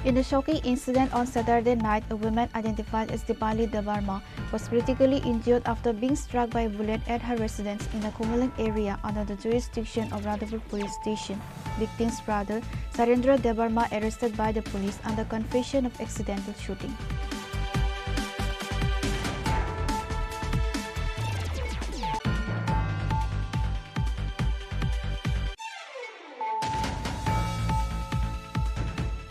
In a shocking incident on Saturday night, a woman identified as Dipali Debarma was critically injured after being struck by a bullet at her residence in the Kumulang area under the jurisdiction of Radhapur Police Station. Victim's brother, Sarendra Debarma, arrested by the police under confession of accidental shooting.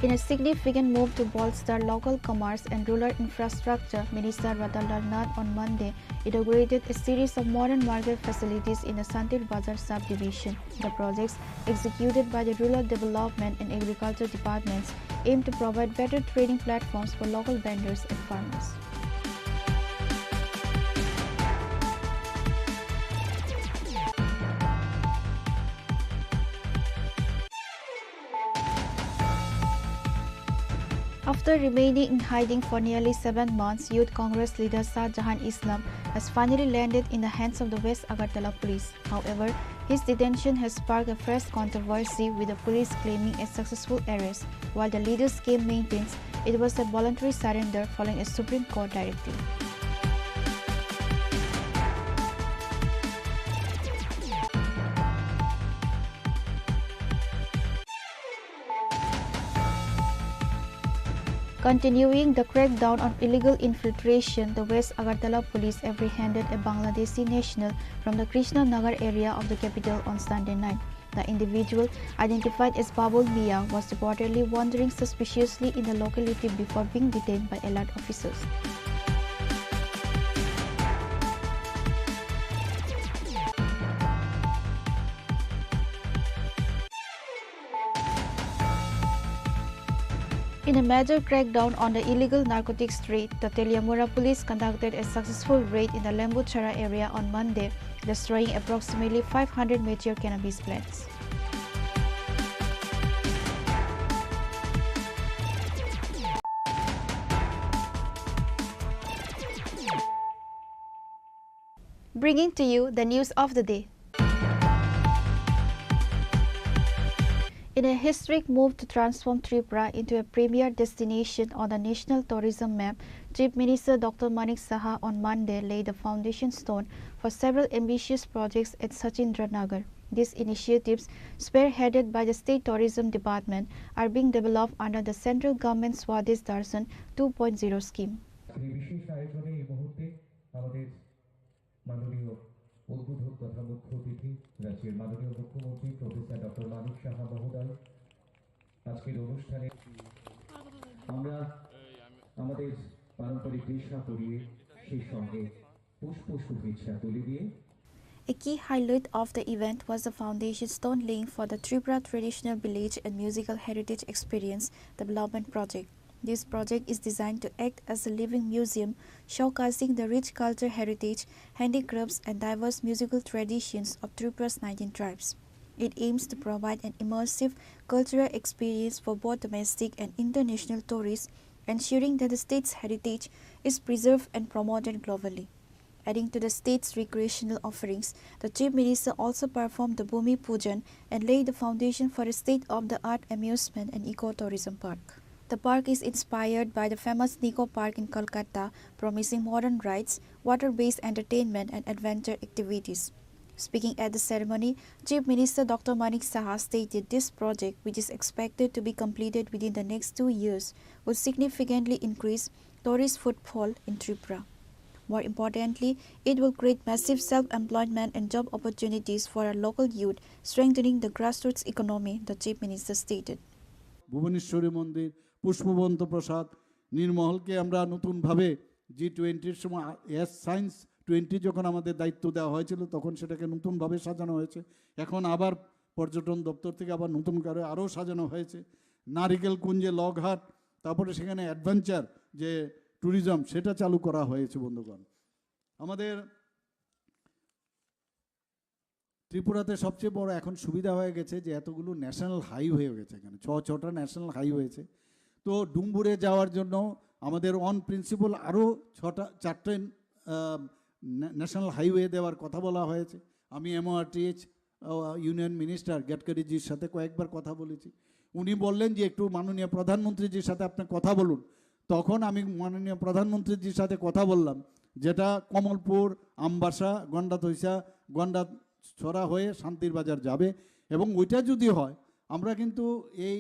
In a significant move to bolster local commerce and rural infrastructure, Minister Radhalal Nath on Monday inaugurated a series of modern market facilities in the Santir Bazar subdivision. The projects, executed by the Rural Development and Agriculture departments, aim to provide better trading platforms for local vendors and farmers. After remaining in hiding for nearly 7 months, Youth Congress leader Shah Jahan Islam has finally landed in the hands of the West Agartala police. However, his detention has sparked a fresh controversy, with the police claiming a successful arrest, while the leader's camp maintains it was a voluntary surrender following a Supreme Court directive. Continuing the crackdown on illegal infiltration, the West Agartala police apprehended a Bangladeshi national from the Krishna Nagar area of the capital on Sunday night. The individual, identified as Babul Mia, was reportedly wandering suspiciously in the locality before being detained by alert officers. In a major crackdown on the illegal narcotics trade, the Teliamura police conducted a successful raid in the Lembuchara area on Monday, destroying approximately 500 mature cannabis plants. Bringing to you the news of the day. In a historic move to transform Tripura into a premier destination on the national tourism map, Chief Minister Dr. Manik Saha on Monday laid the foundation stone for several ambitious projects at Sachindranagar. These initiatives, spearheaded by the State Tourism Department, are being developed under the central government's Swadesh Darshan 2.0 scheme. উদ্বোধক তথা মুখ্য অতিথি রাজ্যের মাননীয় মুখ্যমন্ত্রী professor doctor Manik Saha মহোদয় আজকের অনুষ্ঠানে আমরা আমাদের পারম্পরিক পেশা পরিয়ে সেই সঙ্গে পুষ্প শুভেচ্ছা তুলে দিয়ে A key highlight of the event was the foundation stone laying for the Tripura Traditional Village and Musical Heritage Experience Development Project. This project is designed to act as a living museum, showcasing the rich cultural heritage, handicrafts and diverse musical traditions of Tripura's 19 tribes. It aims to provide an immersive cultural experience for both domestic and international tourists, ensuring that the state's heritage is preserved and promoted globally. Adding to the state's recreational offerings, the Chief Minister also performed the Bhumi Pujan and laid the foundation for a state-of-the-art amusement and eco-tourism park. The park is inspired by the famous Nico Park in Kolkata, promising modern rides, water-based entertainment and adventure activities. Speaking at the ceremony, Chief Minister Dr. Manik Saha stated this project, which is expected to be completed within the next 2 years, would significantly increase tourist footfall in Tripura. More importantly, it will create massive self-employment and job opportunities for our local youth, strengthening the grassroots economy, the Chief Minister stated. Bhubaneshwari মন্দির, পুষ্পবন্ত প্রসাদ, নীরমহলকে আমরা নতুনভাবে G20-র সময় science 20 যখন আমাদের দায়িত্ব দেওয়া হয়েছিল তখন সেটাকে নতুনভাবে সাজানো হয়েছে। এখন আবার পর্যটন দপ্তর থেকে আবার নতুন করে আরও সাজানো হয়েছে। নারিকেল কুঞ্জে লগঘাট, তারপরে সেখানে অ্যাডভেঞ্চার যে ট্যুরিজম সেটা চালু করা হয়েছে। বন্ধুগণ, আমাদের ত্রিপুরাতে সবচেয়ে বড় এখন সুবিধা হয়ে গেছে যে এতগুলো ন্যাশনাল হাইওয়ে হয়ে গেছে, এখানে ছটা ন্যাশনাল হাইওয়ে হয়েছে। তো ডুম্বুরে যাওয়ার জন্য আমাদের অন প্রিন্সিপাল আরও 4টে ন্যাশনাল হাইওয়ে দেওয়ার কথা বলা হয়েছে। আমি MORTH ইউনিয়ন মিনিস্টার গ্যাডকারিজির সাথে কয়েকবার কথা বলেছি। উনি বললেন যে একটু মাননীয় প্রধানমন্ত্রীজির সাথে আপনি কথা বলুন। তখন আমি মাননীয় প্রধানমন্ত্রীজির সাথে কথা বললাম, যেটা কমলপুর, আমবাসা, গন্ডাতৈসা, গন্ডা ছড়া হয়ে শান্তির বাজার যাবে, এবং ওইটা যদি হয় আমরা কিন্তু এই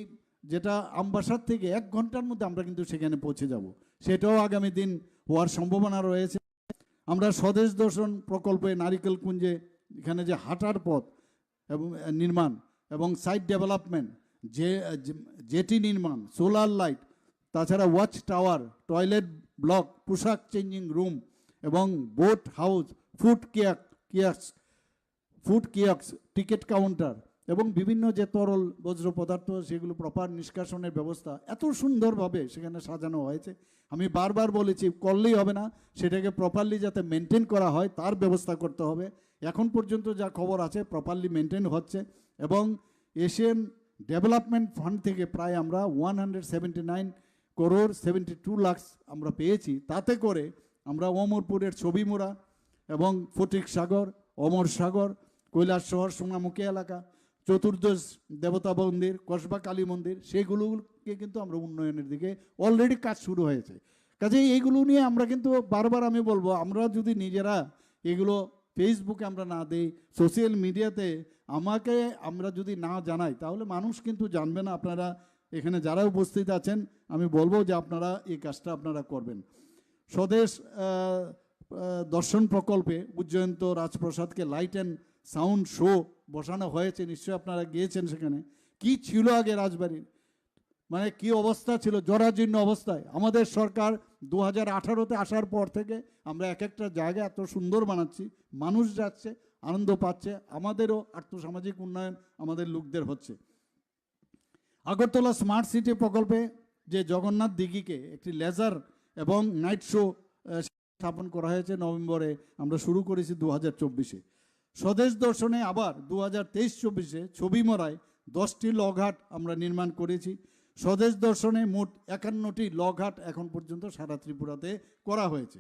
যেটা আমবাসার থেকে 1 ঘন্টার মধ্যে আমরা কিন্তু সেখানে পৌঁছে যাব, সেটাও আগামী দিন হওয়ার সম্ভাবনা রয়েছে। আমরা স্বদেশ দর্শন প্রকল্পে নারিকেল কুঞ্জে এখানে যে হাঁটার পথ এবং নির্মাণ এবং সাইট ডেভেলপমেন্ট, জেটি নির্মাণ, সোলার লাইট, তাছাড়া ওয়াচ টাওয়ার, টয়লেট ব্লক, পোশাক চেঞ্জিং রুম এবং boat house, food kiosk, ticket counter এবং বিভিন্ন যে তরল বজ্র পদার্থ সেগুলো প্রপার নিষ্কাশনের ব্যবস্থা এত সুন্দরভাবে সেখানে সাজানো হয়েছে। আমি বারবার বলেছি করলেই হবে না, সেটাকে প্রপারলি যাতে মেনটেন করা হয় তার ব্যবস্থা করতে হবে। এখন পর্যন্ত যা খবর আছে প্রপারলি মেনটেন হচ্ছে, এবং এশিয়ান ডেভেলপমেন্ট ফান্ড থেকে প্রায় আমরা 179 crore 72 লাখ আমরা পেয়েছি। তাতে করে আমরা অমরপুরের ছবিমুড়া এবং ফটিক সাগর, অমর সাগর, কৈলাস শহর, সোনামুখী এলাকা, চতুর্দশ দেবতা মন্দির, কসবা কালী মন্দির, সেগুলোকে কিন্তু আমরা উন্নয়নের দিকে অলরেডি কাজ শুরু হয়েছে। কাজেই এইগুলো নিয়ে আমরা কিন্তু বারবার আমি বলবো, আমরা যদি নিজেরা এগুলো ফেসবুকে আমরা না দিই, সোশ্যাল মিডিয়াতে আমরা যদি না জানাই, তাহলে মানুষ কিন্তু জানবে না। আপনারা এখানে যারা উপস্থিত আছেন আমি বলবো যে আপনারা এই কাজটা আপনারা করবেন। স্বদেশ দর্শন প্রকল্পে উজ্জয়ন্ত রাজপ্রাসাদকে লাইট অ্যান্ড সাউন্ড শো বসানো হয়েছে, নিশ্চয়ই আপনারা গিয়েছেন সেখানে। কি ছিল আগে রাজবাড়ির, মানে কি অবস্থা ছিল, জরাজীর্ণ অবস্থায়। আমাদের সরকার 2018-তে আসার পর থেকে আমরা এক একটা জায়গা এত সুন্দর বানাচ্ছি, মানুষ যাচ্ছে, আনন্দ পাচ্ছে, আমাদেরও আর্থসামাজিক উন্নয়ন আমাদের লোকদের হচ্ছে। আগরতলা স্মার্ট সিটি প্রকল্পে যে জগন্নাথ দিঘিকে একটি লেজার এবং নাইট শো স্থাপন করা হয়েছে, নভেম্বরে আমরা শুরু করেছি 2024-এ। স্বদেশ দর্শনে আবার 2023-24-এ ছবিমরায় 10টি লঘাট আমরা নির্মাণ করেছি। স্বদেশ দর্শনে মোট 51টি লঘাট এখন পর্যন্ত সারা ত্রিপুরাতে করা হয়েছে।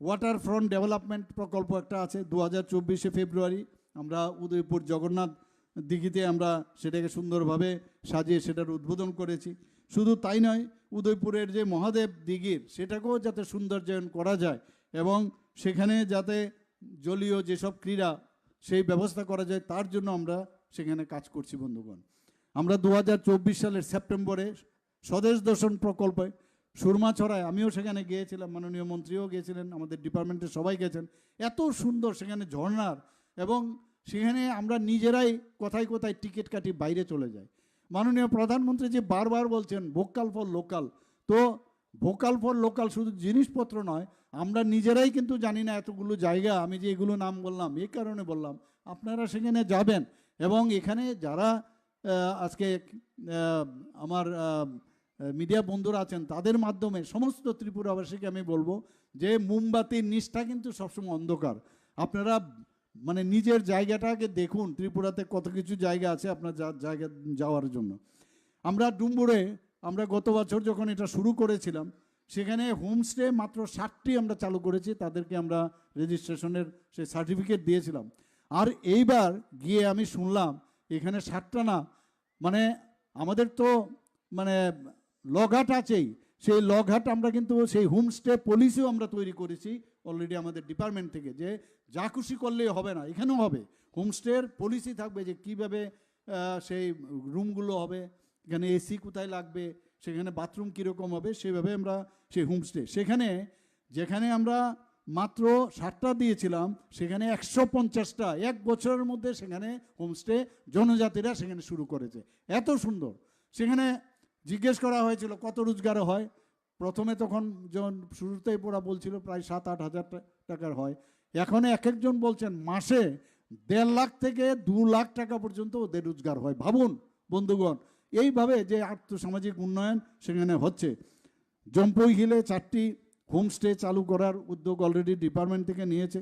ওয়াটার ফ্রন্ট ডেভেলপমেন্ট প্রকল্প একটা আছে, 2024-এ ফেব্রুয়ারি আমরা উদয়পুর জগন্নাথ দিঘিতে আমরা সেটাকে সুন্দরভাবে সাজিয়ে সেটার উদ্বোধন করেছি। শুধু তাই নয়, উদয়পুরের যে মহাদেব দিঘির সেটাকেও যাতে সৌন্দর্যায়ন করা যায় এবং সেখানে যাতে জলীয় যেসব ক্রীড়া সেই ব্যবস্থা করা যায়, তার জন্য আমরা সেখানে কাজ করছি বন্ধুগণ। আমরা 2024 সালের সেপ্টেম্বরে স্বদেশ দর্শন প্রকল্পে সুরমাছড়ায়, আমিও সেখানে গিয়েছিলাম, মাননীয় মন্ত্রীও গিয়েছিলেন, আমাদের ডিপার্টমেন্টের সবাই গেছেন। এত সুন্দর সেখানে ঝর্ণার, এবং সেখানে আমরা নিজেরাই কোথায় কোথায় টিকিট কাটি বাইরে চলে যাই। মাননীয় প্রধানমন্ত্রী যে বারবার বলছেন ভোকাল ফর লোকাল, তো ভোকাল ফর লোকাল শুধু জিনিসপত্র নয়, আমরা নিজেরাই কিন্তু জানি না এতগুলো জায়গা। আমি যে এগুলো নাম বললাম এই কারণে বললাম, আপনারা সেখানে যাবেন এবং এখানে যারা আজকে আমার মিডিয়া বন্ধুরা আছেন তাদের মাধ্যমে সমস্ত ত্রিপুরাবাসীকে আমি বলবো যে মোমবাতির নিচটা কিন্তু সবসময় অন্ধকার। আপনারা মানে নিজের জায়গাটাকে দেখুন, ত্রিপুরাতে কত কিছু জায়গা আছে আপনার জায়গা যাওয়ার জন্য। আমরা ডুম্বুরে আমরা গত বছর যখন এটা শুরু করেছিলাম, সেখানে হোমস্টে মাত্র 60টি আমরা চালু করেছি, তাদেরকে আমরা রেজিস্ট্রেশনের সেই সার্টিফিকেট দিয়েছিলাম। আর এইবার গিয়ে আমি শুনলাম এখানে 60টা না, মানে আমাদের তো মানে লঘাট আছেই, সেই লঘাট আমরা কিন্তু সেই হোমস্টে পলিসিও আমরা তৈরি করেছি অলরেডি আমাদের ডিপার্টমেন্ট থেকে, যে যা খুশি করলেই হবে না, এখানেও হবে। হোমস্টের পলিসি থাকবে যে কীভাবে সেই রুমগুলো হবে, এখানে এসি কোথায় লাগবে, সেখানে বাথরুম কীরকম হবে, সেভাবে আমরা সেই হোমস্টে, সেখানে যেখানে আমরা মাত্র 60টা দিয়েছিলাম সেখানে 150টা এক বছরের মধ্যে সেখানে হোমস্টে জনজাতিরা সেখানে শুরু করেছে। এত সুন্দর। সেখানে জিজ্ঞেস করা হয়েছিল কত রোজগার হয়, প্রথমে তখন যখন শুরুতেই ওরা বলছিল প্রায় 7-8 হাজার টাকার হয়, এখন এক একজন বলছেন মাসে 1.5 লাখ থেকে 2 লাখ টাকা পর্যন্ত ওদের রোজগার হয়। ভাবুন বন্ধুগণ, এইভাবে যে আর্থসামাজিক উন্নয়ন সেখানে হচ্ছে। জম্পুই হিলে 4টি হোমস্টে চালু করার উদ্যোগ অলরেডি ডিপার্টমেন্ট থেকে নিয়েছে।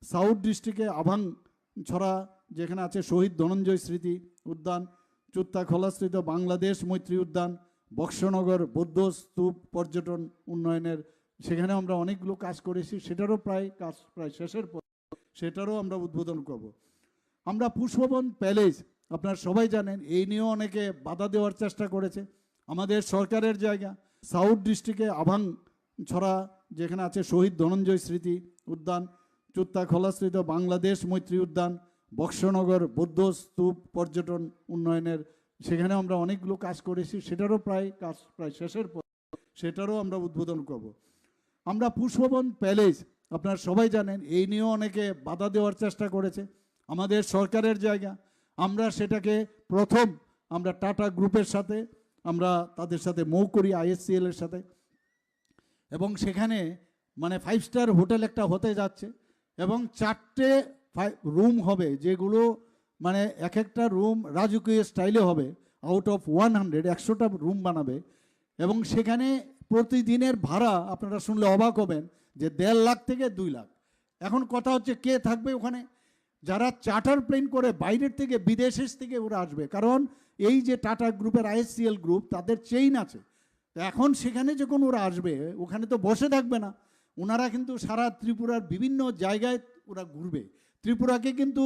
সাউথ ডিস্ট্রিক্টে আভাং ছড়া যেখানে আছে শহীদ ধনঞ্জয় স্মৃতি উদ্যান, চুত্তাখলাস্থিত বাংলাদেশ মৈত্রী উদ্যান, বক্সনগর বৌদ্ধ স্তূপ পর্যটন উন্নয়নের, সেখানে আমরা অনেকগুলো কাজ করেছি, সেটারও কাজ প্রায় শেষের পর, সেটারও আমরা উদ্বোধন করব। আমরা পুষ্পবন প্যালেস আপনারা সবাই জানেন, এই নিয়েও অনেকে বাধা দেওয়ার চেষ্টা করেছে। আমাদের সরকারের জায়গা সাউথ ডিস্ট্রিক্টে আভাং ছড়া যেখানে আছে শহীদ ধনঞ্জয় স্মৃতি উদ্যান, চুত্তাখলাস্থিত বাংলাদেশ মৈত্রী উদ্যান, বক্সনগর বৌদ্ধ স্তূপ পর্যটন উন্নয়নের, সেখানে আমরা অনেকগুলো কাজ করেছি, সেটারও কাজ প্রায় শেষের পর, সেটারও আমরা উদ্বোধন করব। আমরা পুষ্পবন প্যালেস, আপনারা সবাই জানেন, এই নিয়েও অনেকে বাধা দেওয়ার চেষ্টা করেছে। আমাদের সরকারের জায়গা, আমরা সেটাকে প্রথম আমরা টাটা গ্রুপের সাথে আমরা তাদের সাথে মৌ করি, ISCL এর সাথে, এবং সেখানে মানে 5 স্টার হোটেল একটা হতে যাচ্ছে এবং 4টে রুম হবে, যেগুলো মানে এক একটা রুম রাজকীয় স্টাইলে হবে। আউট অফ 100টা রুম বানাবে এবং সেখানে প্রতিদিনের ভাড়া আপনারা শুনলে অবাক হবেন যে 1.5 লাখ থেকে 2 লাখ। এখন কথা হচ্ছে কে থাকবে ওখানে? যারা চার্টার প্লেন করে বাইরের থেকে বিদেশের থেকে ওরা আসবে, কারণ এই যে টাটা গ্রুপের ISCL গ্রুপ তাদের চেইন আছে। তো এখন সেখানে যখন ওরা আসবে ওখানে তো বসে থাকবে না, ওনারা কিন্তু সারা ত্রিপুরার বিভিন্ন জায়গায় ওরা ঘুরবে। ত্রিপুরাকে কিন্তু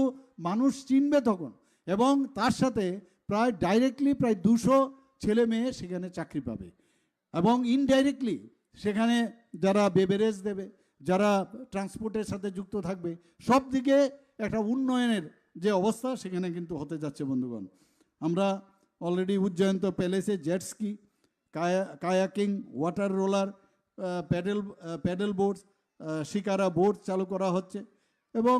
মানুষ চিনবে তখন, এবং তার সাথে প্রায় ডাইরেক্টলি প্রায় 200 ছেলে মেয়ে সেখানে চাকরি পাবে, এবং ইনডাইরেক্টলি সেখানে যারা বেভারেজ দেবে, যারা ট্রান্সপোর্টের সাথে যুক্ত থাকবে, সব দিকে একটা উন্নয়নের যে অবস্থা সেখানে কিন্তু হতে যাচ্ছে বন্ধুগণ। আমরা অলরেডি উজ্জয়ন্ত প্যালেসে jet ski, kayaking, water roller, paddle boat, shikara boat চালু করা হচ্ছে, এবং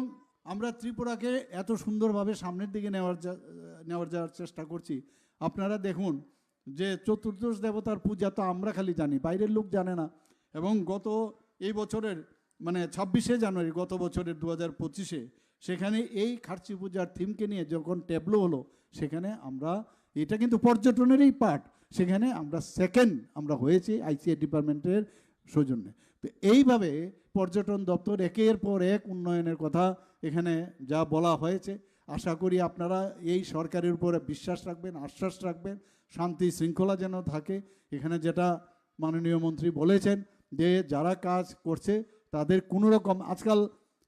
আমরা ত্রিপুরাকে এত সুন্দরভাবে সামনের দিকে নেওয়ার যাওয়ার চেষ্টা করছি। আপনারা দেখুন যে চতুর্দশ দেবতার পূজা তো আমরা খালি জানি, বাইরের লোক জানে না। এবং এই বছরের মানে 26শে জানুয়ারি গত বছরের 2025-এ সেখানে এই খার্চি পূজার থিমকে নিয়ে যখন ট্যাবলো হলো, সেখানে আমরা, এটা কিন্তু পর্যটনেরই পার্ট, সেখানে আমরা সেকেন্ড আমরা হয়েছি ICA ডিপার্টমেন্টের সৌজন্যে। তো এইভাবে পর্যটন দপ্তর একের পর এক উন্নয়নের কথা এখানে যা বলা হয়েছে, আশা করি আপনারা এই সরকারের উপরে বিশ্বাস রাখবেন, আশ্বাস রাখবেন, শান্তি শৃঙ্খলা যেন থাকে এখানে। যেটা মাননীয় মন্ত্রী বলেছেন যে যারা কাজ করছে তাদের কোনো রকম আজকাল,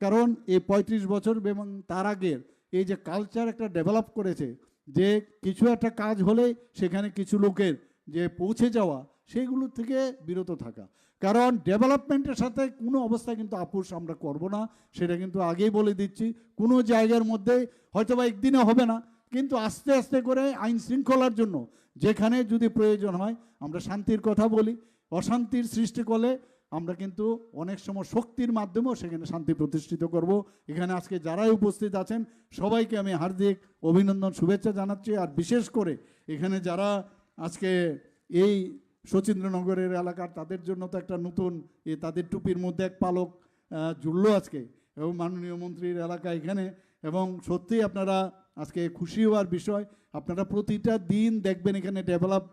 কারণ এই 35 বছর এবং তার আগের এই যে কালচার একটা ডেভেলপ করেছে, যে কিছু একটা কাজ হলে সেখানে কিছু লোকের যে পৌঁছে যাওয়া, সেইগুলো থেকে বিরত থাকা। কারণ ডেভেলপমেন্টের সাথে কোনো অবস্থায় কিন্তু আপোষ আমরা করব না, সেটা কিন্তু আগেই বলে দিচ্ছি। কোনো জায়গার মধ্যে হয়তো বা একদিনে হবে না, কিন্তু আস্তে আস্তে করে আইন শৃঙ্খলার জন্য যেখানে যদি প্রয়োজন হয় আমরা শান্তির কথা বলি। অশান্তির সৃষ্টি করলে আমরা কিন্তু অনেক সময় শক্তির মাধ্যমেও সেখানে শান্তি প্রতিষ্ঠিত করব। এখানে আজকে যারাই উপস্থিত আছেন সবাইকে আমি হার্দিক অভিনন্দন শুভেচ্ছা জানাচ্ছি। আর বিশেষ করে এখানে যারা আজকে এই শচীন্দ্রনগরের এলাকার, তাদের জন্য তো একটা নতুন তাদের টুপির মধ্যে এক পালক জুড়লো আজকে, এবং মাননীয় মন্ত্রীর এলাকা এখানে, এবং সত্যিই আপনারা আজকে খুশি হওয়ার বিষয়। আপনারা প্রতিটা দিন দেখবেন এখানে ডেভেলপ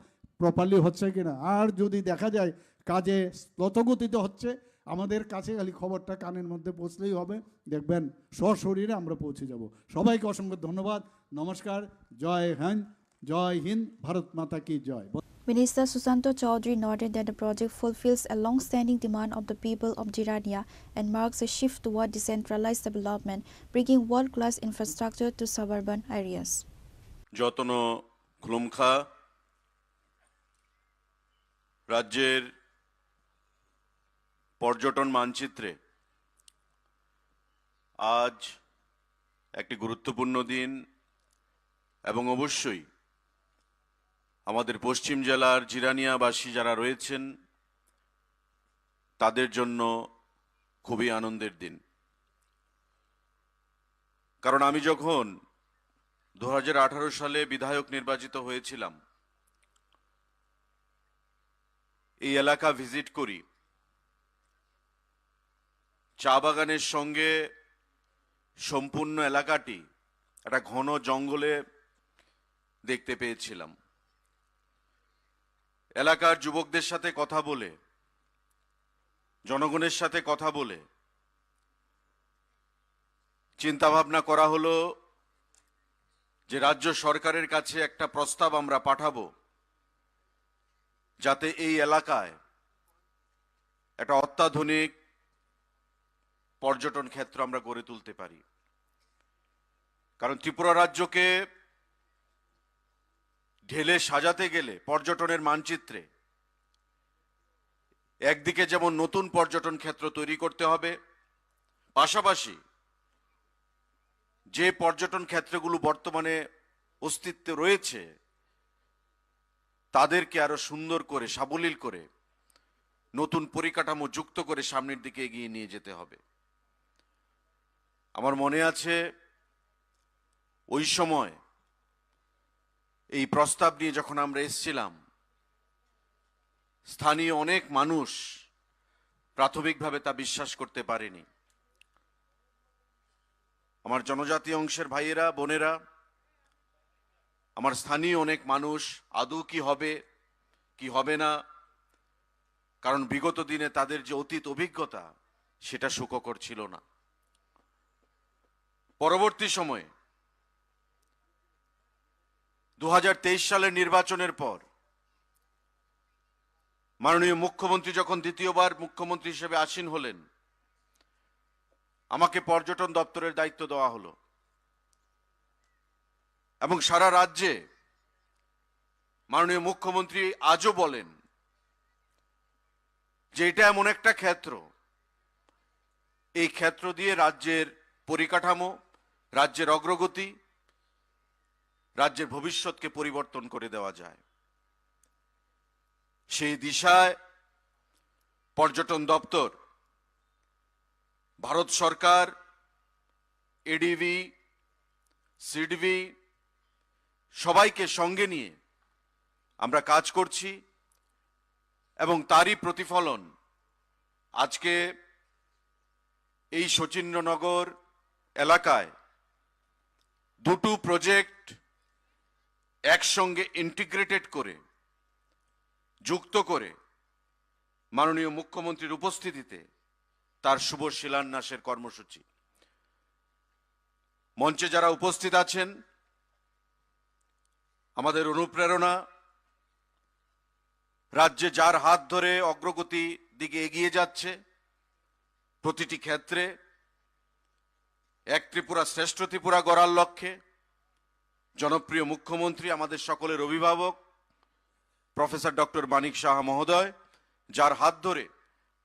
প্রপারলি হচ্ছে কিনা, আর যদি দেখা যায় কাজে দ্রুতগতিতে হচ্ছে, আমাদের কাছে খালি খবরটা কানের মধ্যে পৌঁছলেই হবে, দেখবেন সশরীরে আমরা পৌঁছে যাব। সবাইকে অসংখ্য ধন্যবাদ, নমস্কার, জয় হিন্দ, ভারত মাতা কি জয়। Minister Susanto Chaudhary noted that the project fulfills a long-standing demand of the people of Jirania and marks a shift toward decentralized development, bringing world-class infrastructure to suburban areas. যতন খুলুমখা রাজ্যের পর্যটন মানচিত্রে আজ একটি গুরুত্বপূর্ণ দিন, এবং অবশ্যই আমাদের পশ্চিম জেলার জিরানিয়াবাসী যারা রয়েছেন তাদের জন্য খুবই আনন্দের দিন। কারণ আমি যখন 2018 সালে বিধায়ক নির্বাচিত হয়েছিলাম, এই এলাকা ভিজিট করি, চা বাগানের সঙ্গে সম্পূর্ণ এলাকাটি একটা ঘন জঙ্গলে দেখতে পেয়েছিলাম। এলাকার যুবকদের সাথে কথা বলে, জনগণের সাথে কথা বলে চিন্তা ভাবনা করা হলো যে রাজ্য সরকারের কাছে একটা প্রস্তাব আমরা পাঠাবো, যাতে এই এলাকায় একটা অত্যাধুনিক পর্যটন ক্ষেত্র আমরা গড়ে তুলতে পারি। কারণ ত্রিপুরা রাজ্যকে ঢেলে সাজাতে গেলে পর্যটনের মানচিত্রে একদিকে যেমন নতুন পর্যটন ক্ষেত্র তৈরি করতে হবে, পাশাপাশি যে পর্যটন ক্ষেত্রগুলো বর্তমানে অস্তিত্বে রয়েছে তাদেরকে আরো সুন্দর করে সাবলীল করে নতুন পরিকাঠামো যুক্ত করে সামনের দিকে এগিয়ে নিয়ে যেতে হবে। আমার মনে আছে ওই সময় এই প্রস্তাব নিয়ে যখন আমরা এসেছিলাম, স্থানীয় অনেক মানুষ প্রাথমিকভাবে তা বিশ্বাস করতে পারেনি। আমার জনজাতি অংশের ভাইয়েরা বোনেরা, আমার স্থানীয় অনেক মানুষ আদৌ কি হবে কি হবে না, কারণ বিগত দিনে তাদের যে অতীত অভিজ্ঞতা সেটা সুখকর ছিল না। পরবর্তী সময়ে 2023 সালের নির্বাচনের পর মাননীয় মুখ্যমন্ত্রী যখন দ্বিতীয়বার মুখ্যমন্ত্রী হিসেবে আসীন হলেন, আমাকে পর্যটন দপ্তরের দায়িত্ব দেওয়া হলো এবং সারা রাজ্যে মাননীয় মুখ্যমন্ত্রী আজও বলেন যে এটা এমন একটা ক্ষেত্র, এই ক্ষেত্র দিয়ে রাজ্যের পরিকাঠামো, রাজ্যের অগ্রগতি, রাজ্যের ভবিষ্যৎকে পরিবর্তন করে দেওয়া যায়। সেই দিশায় পর্যটন দপ্তর, ভারত সরকার, এডিবি, সিডবি সবাইকে সঙ্গে নিয়ে আমরা কাজ করছি এবং তারই প্রতিফলন আজকে এই শচীন্দ্রনগর এলাকায় দুটো প্রজেক্ট একসঙ্গে ইন্টিগ্রেটেড করে, যুক্ত করে মাননীয় মুখ্যমন্ত্রীর উপস্থিতিতে তার শুভ শিলান্যাসের কর্মসূচি। মঞ্চে যারা উপস্থিত আছেন, আমাদের অনুপ্রেরণা, রাজ্যে যার হাত ধরে অগ্রগতি দিকে এগিয়ে যাচ্ছে প্রতিটি ক্ষেত্রে, এক ত্রিপুরা শ্রেষ্ঠ ত্রিপুরা গড়ার লক্ষ্যে জনপ্রিয় মুখ্যমন্ত্রী, আমাদের সকলের অভিভাবক প্রফেসর ডক্টর মানিক সাহা মহোদয়, যার হাত ধরে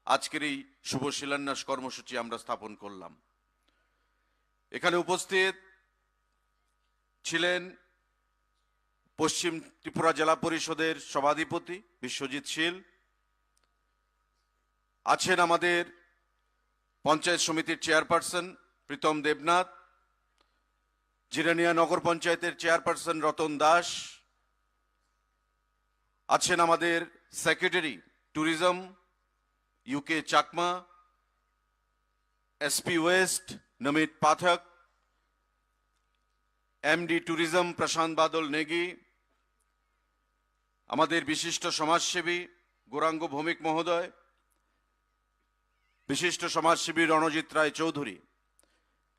আজকের এই শুভ শিলান্যাস কর্মসূচি আমরা স্থাপন করলাম। এখানে উপস্থিত ছিলেন পশ্চিম ত্রিপুরা জেলা পরিষদের সভাধিপতি বিশ্বজিৎ শীল, আছেন আমাদের পঞ্চায়েত সমিতির চেয়ারপারসন প্রীতম দেবনাথ, জিরানিয়া নগর পঞ্চায়েতের চেয়ারপারসন রতন দাস, আছেন আমাদের secretary tourism UK Chakma, SP west Namit Pathak, MD tourism Prashant Badal Negi, আমাদের বিশিষ্ট সমাজসেবী গৌরাঙ্গ ভৌমিক মহোদয়, বিশিষ্ট সমাজসেবী রণজিৎ রায় চৌধুরী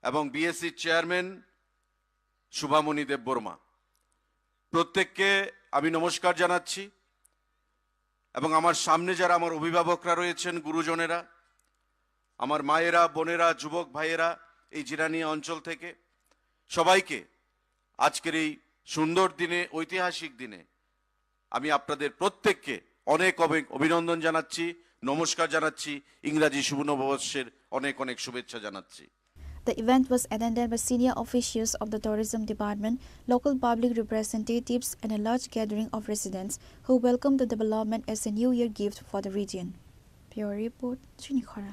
এবং বিএসসি চেয়ারম্যান শুভামণি দেববর্মা, প্রত্যেককে আমি নমস্কার জানাচ্ছি। এবং আমার সামনে যারা আমার অভিভাবকরা রয়েছেন, গুরুজনেরা, আমার মায়েরা, বোনেরা, যুবক ভাইয়েরা এই জিরানিয়া অঞ্চল থেকে, সবাইকে আজকের এই সুন্দর দিনে, ঐতিহাসিক দিনে আমি আপনাদের প্রত্যেককে অনেক অভিনন্দন জানাচ্ছি, নমস্কার জানাচ্ছি, ইংরাজি শুভ নববর্ষের অনেক অনেক শুভেচ্ছা জানাচ্ছি। The event was attended by senior officials of the tourism department, local public representatives, and a large gathering of residents who welcomed the development as a New Year gift for the region. Bureau Report, Chinikhara.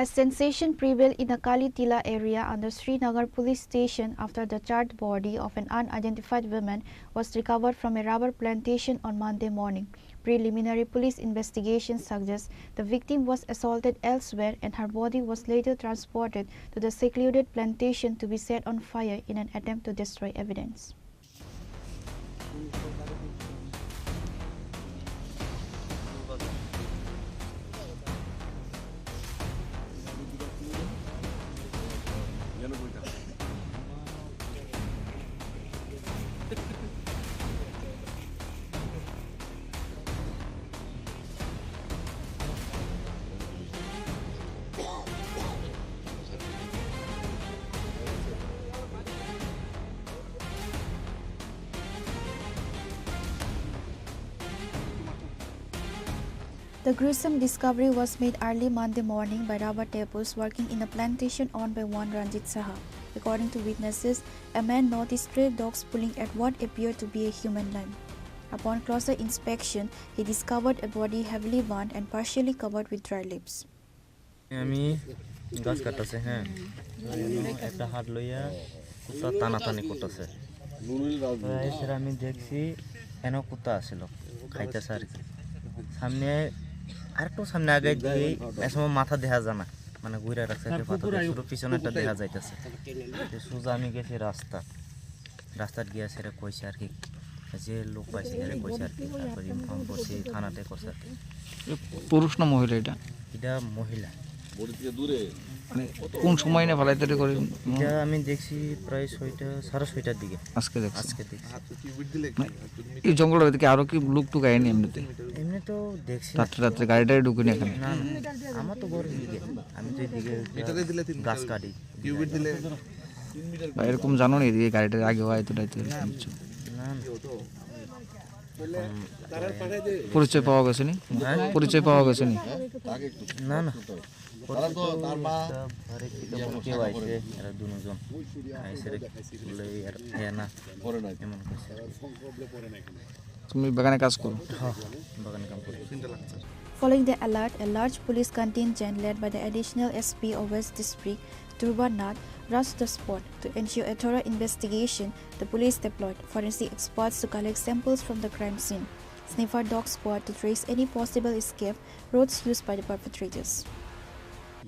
As sensation prevailed in the Kali Tila area under Srinagar police station after the charred body of an unidentified woman was recovered from a rubber plantation on Monday morning. Preliminary police investigation suggests the victim was assaulted elsewhere and her body was later transported to the secluded plantation to be set on fire in an attempt to destroy evidence. The gruesome discovery was made early Monday morning by rubber tappers working in a plantation owned by one Ranjit Saha. According to witnesses, a man noticed stray dogs pulling at what appeared to be a human limb. Upon closer inspection, he discovered a body heavily burnt and partially covered with dry leaves. আমি গাছ কাটতেছে হ্যাঁ একটা হাত লইয়া কুত্তা টানাটানি করতেছে সেটা আমি দেখছি কেন কুত্তা আসছিল খাইতেছে আর কি সামনে আরেকটু সামনে আগে দিয়ে সময় মাথা দেখা যায় না মানে ঘুরে রাখছে শুধু পিছনেরটা দেখা যাইতেছে সোজা আমি গেছি রাস্তার গিয়া সেটা কইছে আর কি যে লোক পাইছে সেটা কইছে আর কি তারপর ইনফর্ম করছি থানাতে করছে আর কি পুরুষ না মহিলা এটা মহিলা মানে কোন সময় না ফেলাইতে করে এটা আমি দেখছি প্রায় 6:30টার দিকে আজকে দেখছি দেখছি এই জঙ্গলের দিকে আরো কি লোক টুক আইনি এমনি তো দেখছি রাত্রে গাড়িটাই ঢুকিনি এখানে না আমার তো বড় দিকে আমি তো এদিকে গাছ কাটি বা এরকম জানো না এদিকে গাড়িটার আগে হয় এতটাই তো না পরিচয় পাওয়া গেছে নি পরিচয় পাওয়া গেছে নি না না কেউ আইসে এরা দুজন আইসে না এমন তুমি বাগানে কাজ করো বাগানে কাম করি Following the alert, a large police contingent led by the additional SP of West District, Durban Nath, rushed the spot. To ensure a thorough investigation, the police deployed forensic experts to collect samples from the crime scene. Sniffer dog squad to trace any possible escape routes used by the perpetrators.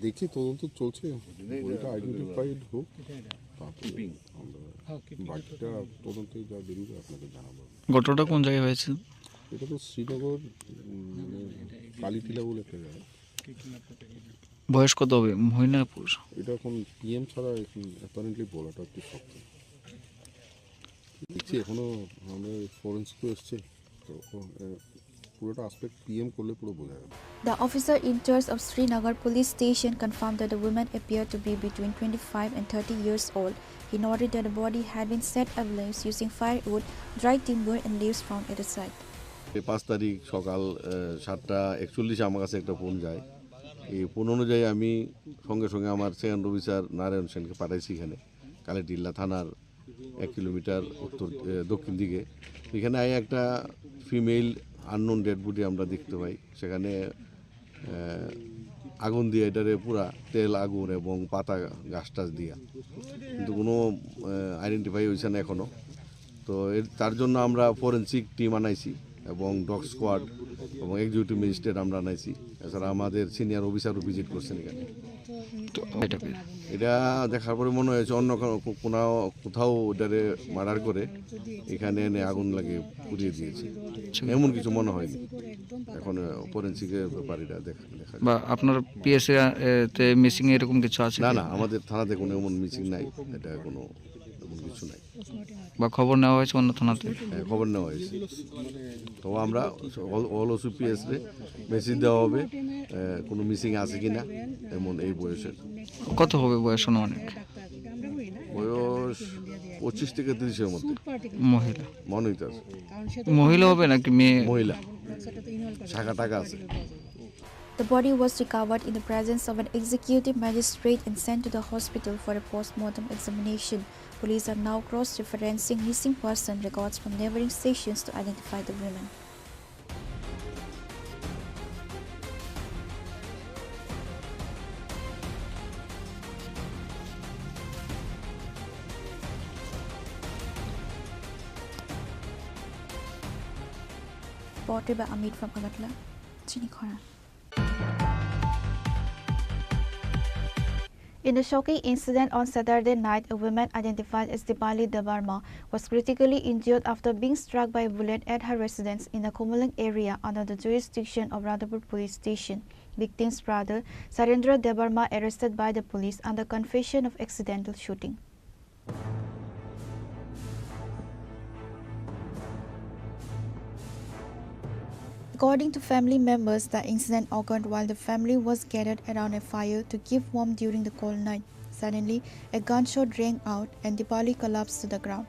দেখি তদন্ত চলছে ওইটা identified হোক তারপরে আমরা বাকিটা তদন্তে যা বেরিয়ে আপনাদের জানাবো ঘটনাটা কোন জায়গায় হয়েছে এটা তো শ্রীনগর মানে কালীটিলা বলে একটা জায়গা বয়স কত হবে মহিলা না পুরুষ এটা এখন পিএম ছাড়া অ্যাপারেন্টলি বলাটা একটু শক্ত দেখছি এখনো আমাদের ফরেন্সিকও এসছে তো পুরোটা আসপেক্ট পিএম করলে পুরো বোঝা যাবে The officer in charge of Srinagar police station confirmed that the woman appeared to be between 25 and 30 years old. He noted that the body had been set ablaze using firewood, dry timber and leaves found at the site. 5 তারিখ সকাল 7:41 আমার কাছে একটা phone যায় এই phone অনুযায়ী আমি সঙ্গে সঙ্গে আমার সেকেন্ড অফিসার নারায়ণ সেনকে পাঠাইছি এখানে কালীটিলা থানার 1 কিলোমিটার দক্ষিণ দিকে এখানে একটা ফিমেল আননোন ডেড বডি আমরা দেখতে পাই সেখানে আগুন দিয়ে এটারে পুরা তেল আগুন এবং পাতা গাছ টাছ দিয়া কিন্তু কোনো আইডেন্টিফাই হয়েছে না এখনও তো তার জন্য আমরা ফরেন্সিক টিম আনাইছি এবং ডগ স্কোয়াড এবং এক্সিকিউটিভ ম্যাজিস্ট্রেট আমরা আনাইছি এছাড়া আমাদের সিনিয়র অফিসারও ভিজিট করছেন এখানে এটা দেখার পরে মনে হয়েছে অন্য কোথাও ওটারে মার্ডার করে এখানে এনে আগুন লাগিয়ে পুড়িয়ে দিয়েছে এমন কিছু মনে হয়নি এখন ফরেন্সিকের ব্যাপারটা দেখা বা আপনার পিএসএ তে মিসিং এরকম কিছু আছে না আমাদের থানাতে কোনো এমন মিসিং নাই এটা কোনো এমন কিছু নাই বা খবর নেওয়া হয়েছে অন্য থানাতে খবর নেওয়া হয়েছে তো আমরা অল ওসিপিএস রে মেসেজ দেওয়া হবে কোনো মিসিং আছে কিনা এমন এই বয়সের কত হবে বয়স অনেক বয়স 25 থেকে 30-এর মধ্যে মহিলা মনে হইতেছে মহিলা হবে নাকি মেয়ে মহিলা শাখা টাকা আছে The body was recovered in the presence of an executive magistrate and sent to the hospital for a post-mortem examination. Police are now cross-referencing missing person records from neighboring stations to identify the women. Reported by Amit from Agatla, Chinikhara. In a shocking incident on Saturday night, a woman identified as Dipali Debarma was critically injured after being struck by a bullet at her residence in the Komalang area under the jurisdiction of Radhapur Police Station. Victim's brother, Sarendra Debarma, arrested by the police under confession of accidental shooting. According to family members, the incident occurred while the family was gathered around a fire to keep warm during the cold night. Suddenly, a gunshot rang out and Dipali collapsed to the ground.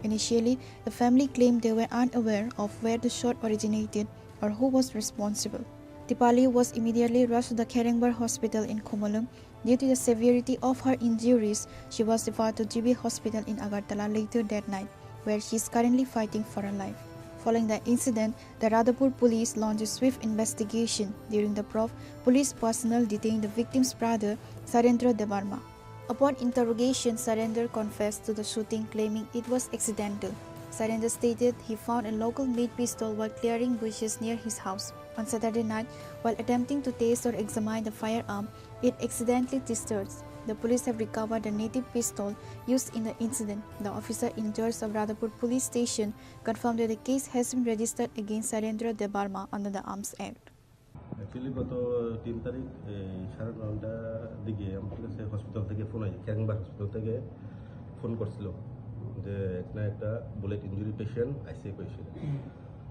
Initially, the family claimed they were unaware of where the shot originated or who was responsible. Dipali was immediately rushed to the Kerengbar Hospital in Komalung. Due to the severity of her injuries, she was referred to GB Hospital in Agartala later that night, where she is currently fighting for her life. Following the incident, the Radhapur police launched a swift investigation. During the probe, police personnel detained the victim's brother, Sarendra Debarma. Upon interrogation, Sarendra confessed to the shooting, claiming it was accidental. Sarendra stated he found a local-made pistol while clearing bushes near his house. On Saturday night, while attempting to test or examine the firearm, it accidentally discharged. The police have recovered a native pistol used in the incident. The officer in charge of Radhapur Police Station confirmed that the case has been registered against Sarendra Debarma under the Arms Act. Actually গত 3 তারিখ 9:30টার দিকে আমার কাছে hospital থেকে phone আসে, ক্যারিংবার hospital থেকে phone করছিল যে এখানে একটা bullet injury patient ICU patient.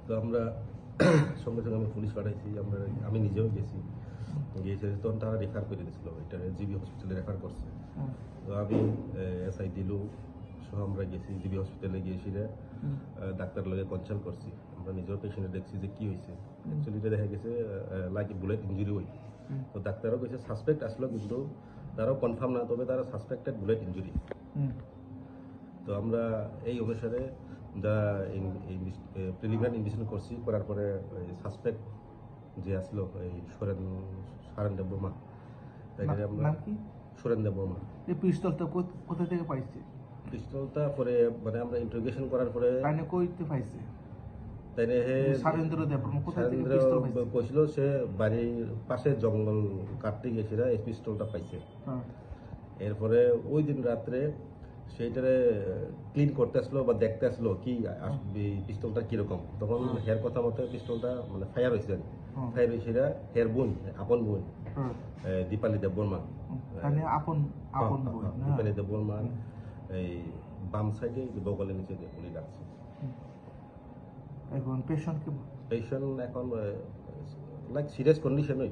তো আমরা সঙ্গে সঙ্গে আমি পুলিশ পাঠাইছি, আমি নিজেও গেছি, তখন তারা রেফার করে দিয়েছিল, এটা জিবি হসপিটালে রেফার করছে। তো আমি এসআই দিলু সহ আমরা গেছি জিবি হসপিটালে, গিয়েছি ডাক্তার লগে কনসাল্ট করছি, আমরা নিজেও পেশেন্টে দেখছি যে কী হয়েছে। অ্যাকচুয়ালি এটা দেখা গেছে লাইক বুলেট ইঞ্জুরি হই। তো ডাক্তারও কইছে সাসপেক্ট আসলো, কিন্তু তারাও কনফার্ম না, তবে তারা সাসপেক্টেড বুলেট ইঞ্জুরি। তো আমরা এই অনুসারে যা প্রিলিমিনারি ইনভেস্টিগেশন করছি, করার পরে সাসপেক্ট যে আসলো এই সারেন্দ্র বর্মা, তাকে আমরা সুরেন্দ্র বর্মা। এই পিস্তলটা কোথা থেকে পাইছে? পিস্তলটা পরে মানে আমরা ইন্টারোগেশন করার পরে তাইনে কইতে পাইছে, তাইনে সারেন্দ্র দেববর্মা কোথা থেকে পিস্তল পাইছে? কইছিল সে বাড়ির পাশে জঙ্গল কাটতে গেছিল, এই পিস্তলটা পাইছে। এরপরে ওই দিন রাত্রে সেইটারে ক্লিন করতে আসলো বা দেখতে আসলো কি পিস্তলটা কিরকম, তখন হের কথা মতো পিস্তলটা মানে ফায়ার হয়েছে, ফায়ার হয়েছে হের বোন, আপন বোন দীপালি দেববর্মা, দীপালি দেববর্মা এই বাম সাইডে বগলের নিচে গুলি লাগছে। এখন পেশেন্ট এখন লাইক সিরিয়াস কন্ডিশন, ওই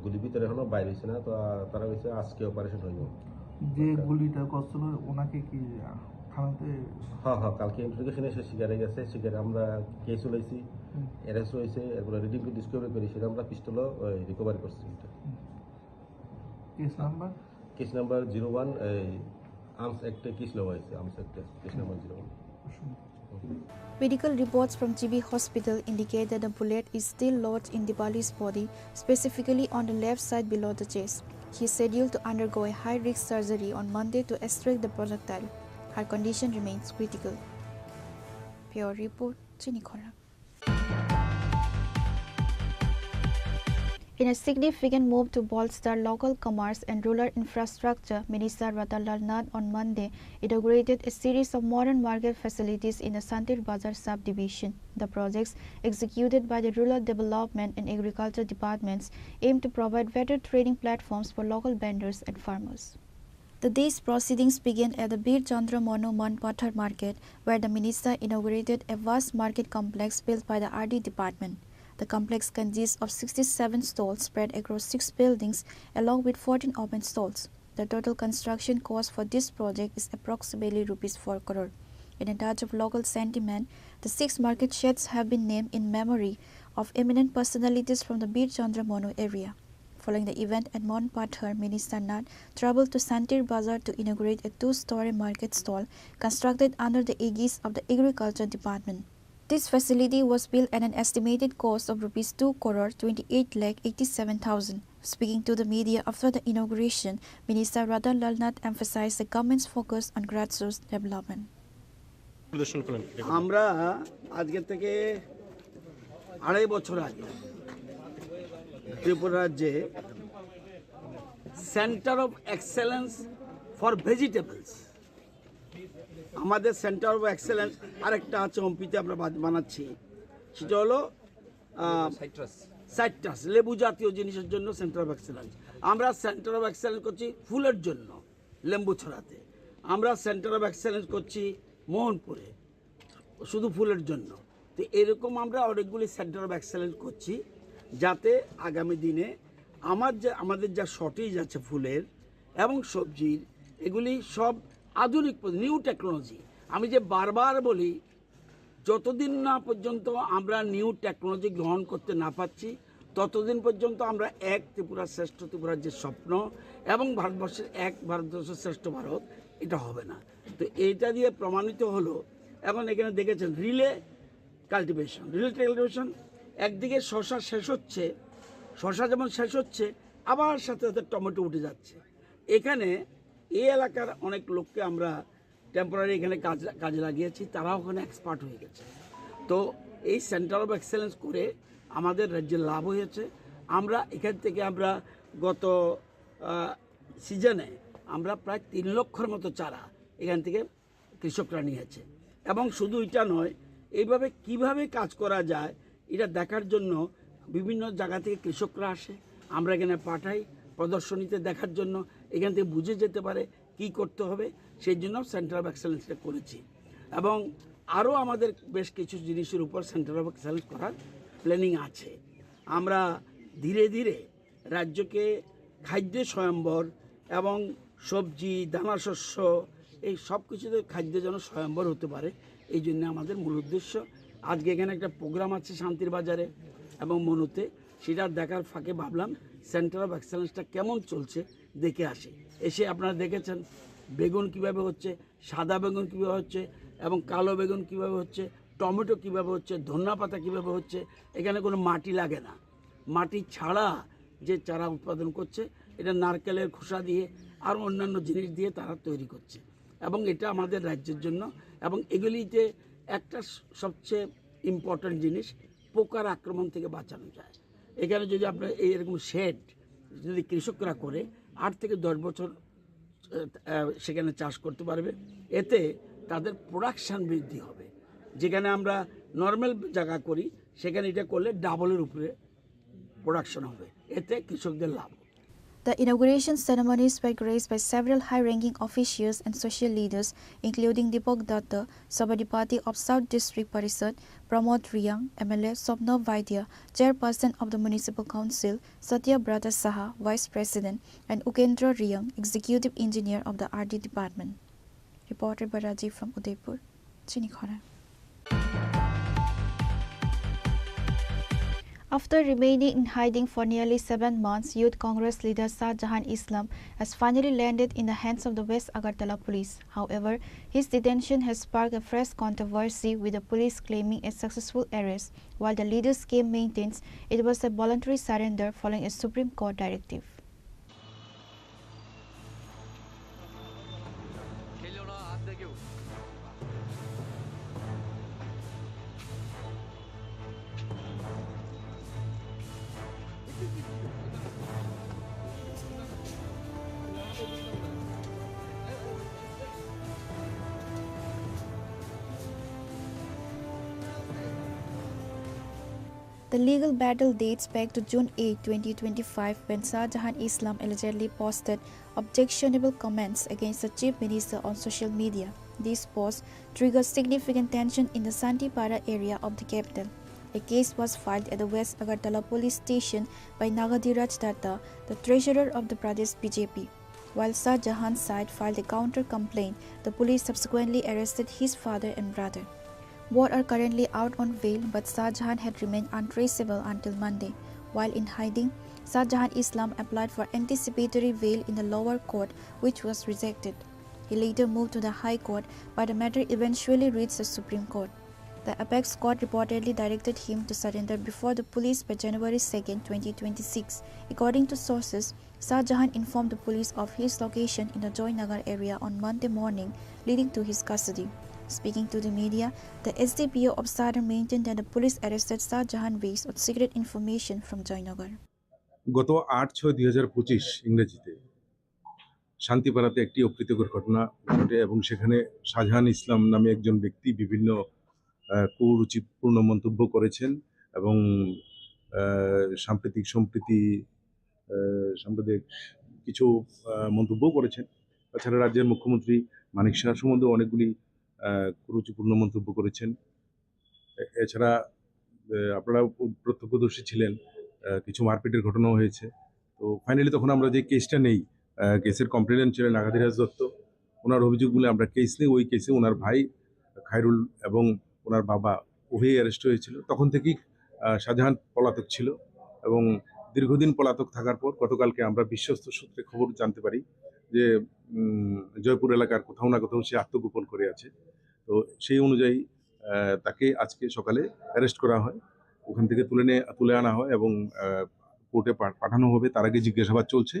গুলি ভিতরে এখনো বাইরে হয়েছে না, তো তারা হয়েছে আজকে অপারেশন হইব। যে গুলিটা করছিল ওনাকে কি থানাতে? হ্যাঁ, কালকে ইন্টারোগেশনে সে শিকারে গেছে, শিকারে আমরা কেস হয়েছি, অ্যারেস্ট হয়েছে, এরপরে রিডিং টু ডিসকভারি করি, সেটা আমরা পিস্তলও রিকভারি করছি। কেস নাম্বার 01 আর্মস অ্যাক্টে কেস নেওয়া হয়েছে, আর্মস অ্যাক্টে case number 01। Medical reports from GB Hospital indicate that the bullet is still lodged in Dipali's body, specifically on the left side below the chest. She is scheduled to undergo a high-risk surgery on Monday to extract the projectile. Her condition remains critical. Pure report, Chinikhora. In a significant move to bolster local commerce and rural infrastructure, Minister Ratanlal Nath on Monday inaugurated a series of modern market facilities in the Santir Bazar subdivision. The projects, executed by the Rural Development and Agriculture departments, aim to provide better trading platforms for local vendors and farmers. The day's proceedings began at the Bir Chandra Mono Manpathar market, where the minister inaugurated a vast market complex built by the RD department. The complex consists of 67 stalls spread across 6 buildings, along with 14 open stalls. The total construction cost for this project is approximately ₹4 crore. In a touch of local sentiment, the 6 market sheds have been named in memory of eminent personalities from the Bir Chandra Mono area. Following the event at Monpathar, Minister Nath travelled to Santir Bazar to inaugurate a 2-story market stall constructed under the aegis of the Agriculture Department. This facility was built at an estimated cost of ₹2,28,87,000. Speaking to the media after the inauguration, Minister Ratanlal Nath emphasized the government's focus on grassroots development. আমরা আজকে থেকে 2.5 বছর আগে ত্রিপুরা রাজ্যে centre of excellence for vegetables, আমাদের centre of excellence আরেকটা আছে হম্পিতে আমরা বানাচ্ছি, সেটা হলো সাইট্রাস, লেবু জাতীয় জিনিসের জন্য সেন্টার অফ এক্সেলেন্স। আমরা সেন্টার অফ এক্সেলেন্স করছি ফুলের জন্য লেম্বুছড়াতে, আমরা সেন্টার অফ এক্সেলেন্স করছি মোহনপুরে শুধু ফুলের জন্য। তো এরকম আমরা অনেকগুলি সেন্টার অফ এক্সেলেন্স করছি, যাতে আগামী দিনে আমাদের যা শর্টেজ আছে ফুলের এবং সবজির, এগুলি সব আধুনিক নিউ টেকনোলজি। আমি যে বারবার বলি, যতদিন না পর্যন্ত আমরা নিউ টেকনোলজি গ্রহণ করতে না পারছি, ততদিন পর্যন্ত আমরা এক ত্রিপুরা শ্রেষ্ঠ ত্রিপুরার যে স্বপ্ন এবং ভারতবর্ষের এক ভারতবর্ষের শ্রেষ্ঠ ভারত, এটা হবে না। তো এইটা দিয়ে প্রমাণিত হলো। এখন এখানে দেখেছেন রিলে কাল্টিভেশন, একদিকে শশা শেষ হচ্ছে, শশা যেমন শেষ হচ্ছে আবার সাথে সাথে টমেটো উঠে যাচ্ছে। এখানে এই এলাকার অনেক লোককে আমরা টেম্পোরারি এখানে কাজে লাগিয়েছি, তারাও ওখানে এক্সপার্ট হয়ে গেছে। তো এই সেন্টার অফ এক্সেলেন্স করে আমাদের রাজ্যের লাভ হয়েছে। আমরা এখান থেকে আমরা গত সিজনে আমরা প্রায় 3 লক্ষর মতো চারা এখান থেকে কৃষকরা নিয়েছে। এবং শুধু এটা নয়, এইভাবে কিভাবে কাজ করা যায় এটা দেখার জন্য বিভিন্ন জায়গা থেকে কৃষকরা আসে, আমরা এখানে পাঠাই প্রদর্শনীতে দেখার জন্য, এখান থেকে বুঝে যেতে পারে কি করতে হবে। সেই জন্য সেন্টার অফ এক্সেলেন্সটা করেছি। এবং আরও আমাদের বেশ কিছু জিনিসের উপর সেন্টার অফ এক্সেলেন্স করার প্ল্যানিং আছে। আমরা ধীরে ধীরে রাজ্যকে খাদ্য স্বয়ম্বর এবং সবজি, দানাশস্য এই সব কিছুতে খাদ্য যেন স্বয়ম্বর হতে পারে, এই জন্য আমাদের মূল উদ্দেশ্য। আজকে এখানে একটা প্রোগ্রাম আছে শান্তির বাজারে এবং মনুতে, সেটা দেখার ফাঁকে ভাবলাম সেন্টার অফ এক্সেলেন্সটা কেমন চলছে দেখে আসি। এসে আপনারা দেখেছেন বেগুন কিভাবে হচ্ছে, সাদা বেগুন কীভাবে হচ্ছে এবং কালো বেগুন কিভাবে হচ্ছে, টমেটো কিভাবে হচ্ছে, ধনিয়া পাতা কীভাবে হচ্ছে। এখানে কোনো মাটি লাগে না, মাটি ছাড়া যে চারা উৎপাদন করছে এটা নারকেলের খোসা দিয়ে আর অন্যান্য জিনিস দিয়ে তারা তৈরি করছে। এবং এটা আমাদের রাজ্যের জন্য, এবং এগুলিতে একটা সবচেয়ে ইম্পর্ট্যান্ট জিনিস, পোকার আক্রমণ থেকে বাঁচানো যায়। এখানে যদি আপনার এইরকম শেড যদি কৃষকরা করে 8 থেকে 10 বছর সেখানে চাষ করতে পারবে, এতে তাদের প্রোডাকশান বৃদ্ধি হবে। যেখানে আমরা নর্মাল জায়গা করি সেখানে এটা করলে ডাবলের উপরে প্রোডাকশন হবে, এতে কৃষকদের লাভ। The inauguration ceremonies were graced by several high-ranking officials and social leaders, including Deepak Datta, Sabadipati of South District Parishad, Pramod Riyang, MLA Swapna Vaidya, Chairperson of the Municipal Council, Satya Brata Saha, Vice President, and Ukendra Riyang, Executive Engineer of the RD Department. Reported by Rajiv from Udaipur, Chinikhara. After remaining in hiding for nearly 7 months, Youth Congress leader Shah Jahan Islam has finally landed in the hands of the West Agartala police. However, his detention has sparked a fresh controversy, with the police claiming a successful arrest, while the leader's camp maintains it was a voluntary surrender following a Supreme Court directive. The legal battle dates back to June 8, 2025, when Shah Jahan Islam allegedly posted objectionable comments against the Chief Minister on social media. These posts triggered significant tension in the Santipara area of the capital. A case was filed at the West Agartala police station by Nagadhiraj Datta, the treasurer of the Pradesh BJP. While Shah Jahan's side filed a counter-complaint, the police subsequently arrested his father and brother. Both are currently out on bail, but Shah Jahan had remained untraceable until Monday. While in hiding, Shah Jahan Islam applied for anticipatory bail in the lower court, which was rejected. He later moved to the High Court, but the matter eventually reached the Supreme Court. The apex court reportedly directed him to surrender before the police by January 2, 2026. According to sources, Shah Jahan informed the police of his location in the Joynagar area on Monday morning, leading to his custody. Speaking to the media, the SDPO of Sadar maintained that the police arrested Shah Jahan based on secret information from Joynagar. গত 8/6/2025 ইংরেজিতে শান্তিপাড়াতে একটি অপ্রীতিকর ঘটনা ঘটে এবং সেখানে শাহজাহান ইসলাম নামে একজন ব্যক্তি বিভিন্ন কুরুচিপূর্ণ মন্তব্য করেছেন এবং সাম্প্রতিক কিছু মন্তব্য করেছেন। তাছাড়া রাজ্যের মুখ্যমন্ত্রী মানিক শাহ সম্বন্ধে অনেকগুলি কুরুচিপূর্ণ মন্তব্য করেছেন। এছাড়া আপনারা প্রত্যক্ষদর্শী ছিলেন, কিছু মারপিটের ঘটনাও হয়েছে। তো ফাইনালি তখন আমরা যে কেসটা নেই, কেসের কমপ্লেনেন্ট ছিলেন নাগাধিরাজ দত্ত, ওনার অভিযোগগুলো আমরা কেস নিই। ওই কেসে ওনার ভাই খায়রুল এবং ওনার বাবা উভয়ই অ্যারেস্ট হয়েছিল। তখন থেকেই শাহজাহান পলাতক ছিল এবং দীর্ঘদিন পলাতক থাকার পর গতকালকে আমরা বিশ্বস্ত সূত্রে খবর জানতে পারি যে জয়পুর এলাকার কোথাও না কোথাও সে আত্মগোপন করে আছে। তো সেই অনুযায়ী তাকে আজকে সকালে অ্যারেস্ট করা হয়, ওখান থেকে তুলে আনা হয় এবং কোর্টে পাঠানো হবে। তার আগে জিজ্ঞাসাবাদ চলছে,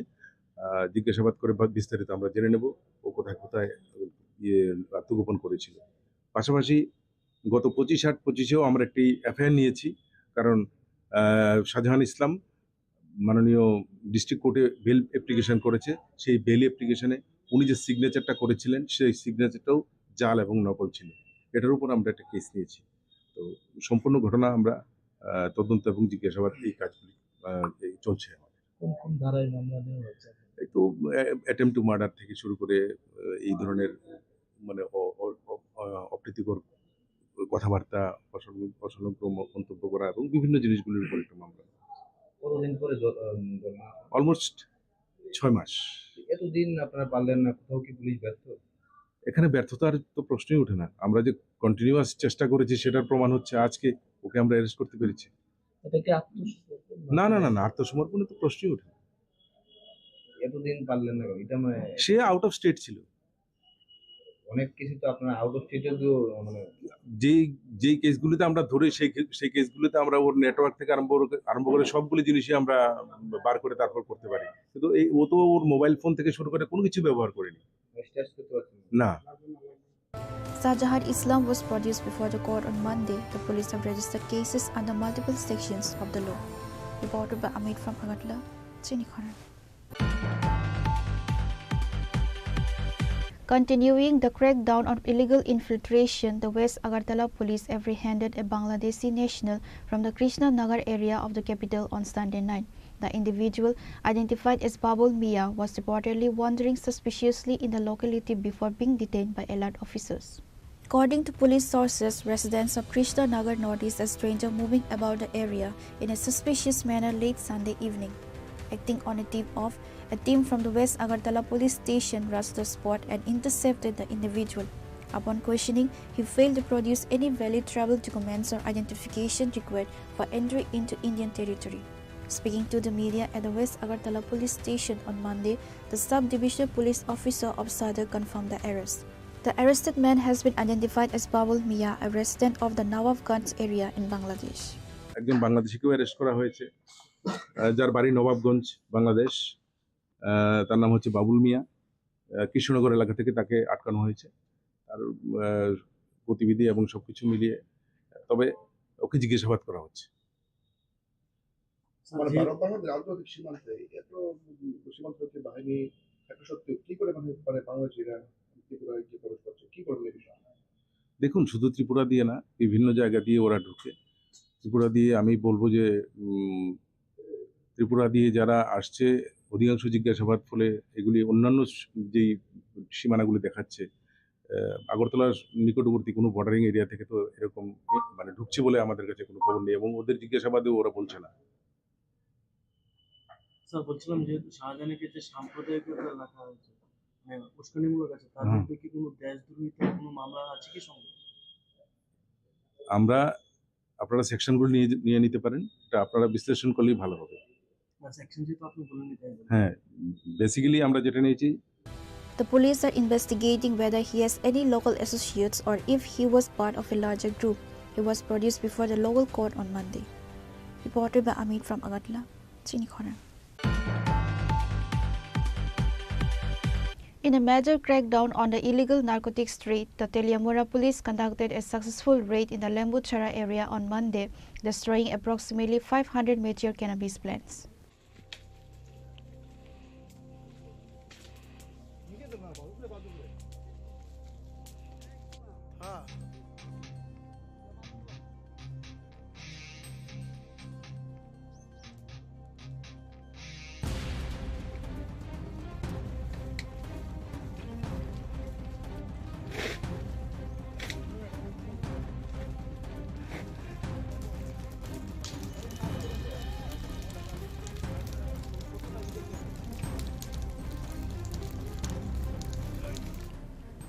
জিজ্ঞাসাবাদ করে বিস্তারিত আমরা জেনে নেব ও কোথায় কোথায় আত্মগোপন করেছিল। পাশাপাশি গত 25/8/25-এও আমরা একটি এফআইআর নিয়েছি, কারণ শাহজাহান ইসলাম মাননীয় ডিস্ট্রিক্ট কোর্টে বেল অ্যাপ্লিকেশন করেছে। সেই বেল অ্যাপ্লিকেশনে উনি যে সিগনেচারটা করেছিলেন সেই সিগনেচারটাও জাল এবং নকল ছিল। এটার উপর আমরা একটা কেস নিয়েছি। তো সম্পূর্ণ ঘটনা আমরা তদন্ত এবং জিজ্ঞাসাবাদ এই কাজগুলি চলছে। কোন কোন ধারায় মামলা নেওয়া হচ্ছে? এই তো অ্যাটেম্প টু মার্ডার থেকে শুরু করে এই ধরনের মানে অপ্রীতিকর কথাবার্তা, অসংলগ্ন মন্তব্য করা এবং বিভিন্ন জিনিসগুলির উপর একটা মামলা। কতদিন পরে অলমোস্ট 6 মাস। এতদিন আপনারা পারলেন না, কোথাও কি পুলিশ ব্যর্থ? এখানে ব্যর্থতার তো প্রশ্নই ওঠে না। আমরা যে কন্টিনিউয়াস চেষ্টা করেছি সেটার প্রমাণ হচ্ছে আজকে ওকে আমরা অ্যারেস্ট করতে পেরেছি। এটা কি আত্মসমর্পণ? না না না না, আত্মসমর্পণে তো প্রশ্নই ওঠে না। এতদিন পারলেন না, এটা মানে সে আউট অফ স্টেট ছিল। অনেক কিছু তো আপনারা আউট অফ স্টেটে মানে যেই কেসগুলিতে আমরা ধরে সেই কেসগুলিতে আমরা ওর নেটওয়ার্ক থেকে আরম্ভ করে সবগুলি জিনিসই আমরা বার করে তারপর করতে পারি, কিন্তু ও তো ওর মোবাইল ফোন থেকে শুরু করে কোনো কিছু ব্যবহার করেনি। না। Shahjahan Islam was produced before the court on Monday. The police have registered cases under multiple sections of the law. Reported by Amit from Agartala, Chinikhara. Continuing the crackdown on illegal infiltration, the West Agartala police apprehended a Bangladeshi national from the Krishna Nagar area of the capital on Sunday night. The individual, identified as Babul Mia, was reportedly wandering suspiciously in the locality before being detained by alert officers. According to police sources, residents of Krishna Nagar noticed a stranger moving about the area in a suspicious manner late Sunday evening. Acting on a tip-off, a team from the West Agartala police station rushed the spot and intercepted the individual. Upon questioning, he failed to produce any valid travel documents or identification required for entry into Indian territory. Speaking to the media at the West Agartala police station on Monday, the sub-divisional police officer of Sadar confirmed the arrest. The arrested man has been identified as Babul Mia, a resident of the Nawabganj area in Bangladesh. একজন বাংলাদেশিকেও arrest করা হয়েছে, যার বাড়ি নবাবগঞ্জ, বাংলাদেশ। তার নাম হচ্ছে বাবুল মিয়া। কৃষ্ণনগর এলাকা থেকে তাকে আটকানো হয়েছে, তার গতিবিধি এবং সবকিছু মিলিয়ে। তবে ওকে জিজ্ঞাসাবাদ করা হচ্ছে। আন্তর্জাতিক সীমান্তে এত সীমান্ত বাহিনী একটা সত্যি কি করে মানে বাংলাদেশিরা ত্রিপুরায় কি প্রবেশ করছে, কি করবে এই বিষয়ে? দেখুন, শুধু ত্রিপুরা দিয়ে না, বিভিন্ন জায়গা দিয়ে ওরা ঢুকে। ত্রিপুরা দিয়ে আমি বলবো যে ত্রিপুরা দিয়ে যারা আসছে অধিকাংশ জিজ্ঞাসাবাদ ফলে এগুলি অন্যান্য যেই সীমানাগুলি দেখাচ্ছে, আগরতলার নিকটবর্তী কোনো বর্ডারিং এরিয়া থেকে তো এরকম মানে ঢুকছে বলে আমাদের কাছে কোনো খবর নেই এবং ওদের জিজ্ঞাসাবাদেও ওরা বলছে না। স্যার, বলছিলাম যেহেতু শাহজাহানকে যে সাম্প্রদায়িকতা রাখা হয়েছে, মানে উস্কানিমূলক আছে, তার বিরুদ্ধে কি কোনো দেশদ্রোহিতার কোনো মামলা আছে কি সঙ্গে? আপনারা সেকশনগুলো নিয়ে নিতে পারেন, এটা আপনারা বিশ্লেষণ করলেই ভালো হবে। সেকশন যেহেতু আপনি বলে নিতে পারবেন। হ্যাঁ, বেসিক্যালি আমরা যেটা নিয়েছি, The police are investigating whether he has any local associates or if he was part of a larger group. He was produced before the local court on Monday. Reported by Amit from Agartala, Chinikhara. In a major crackdown on the illegal narcotics trade, the Teliamura police conducted a successful raid in the Lembuchara area on Monday, destroying approximately 500 mature cannabis plants.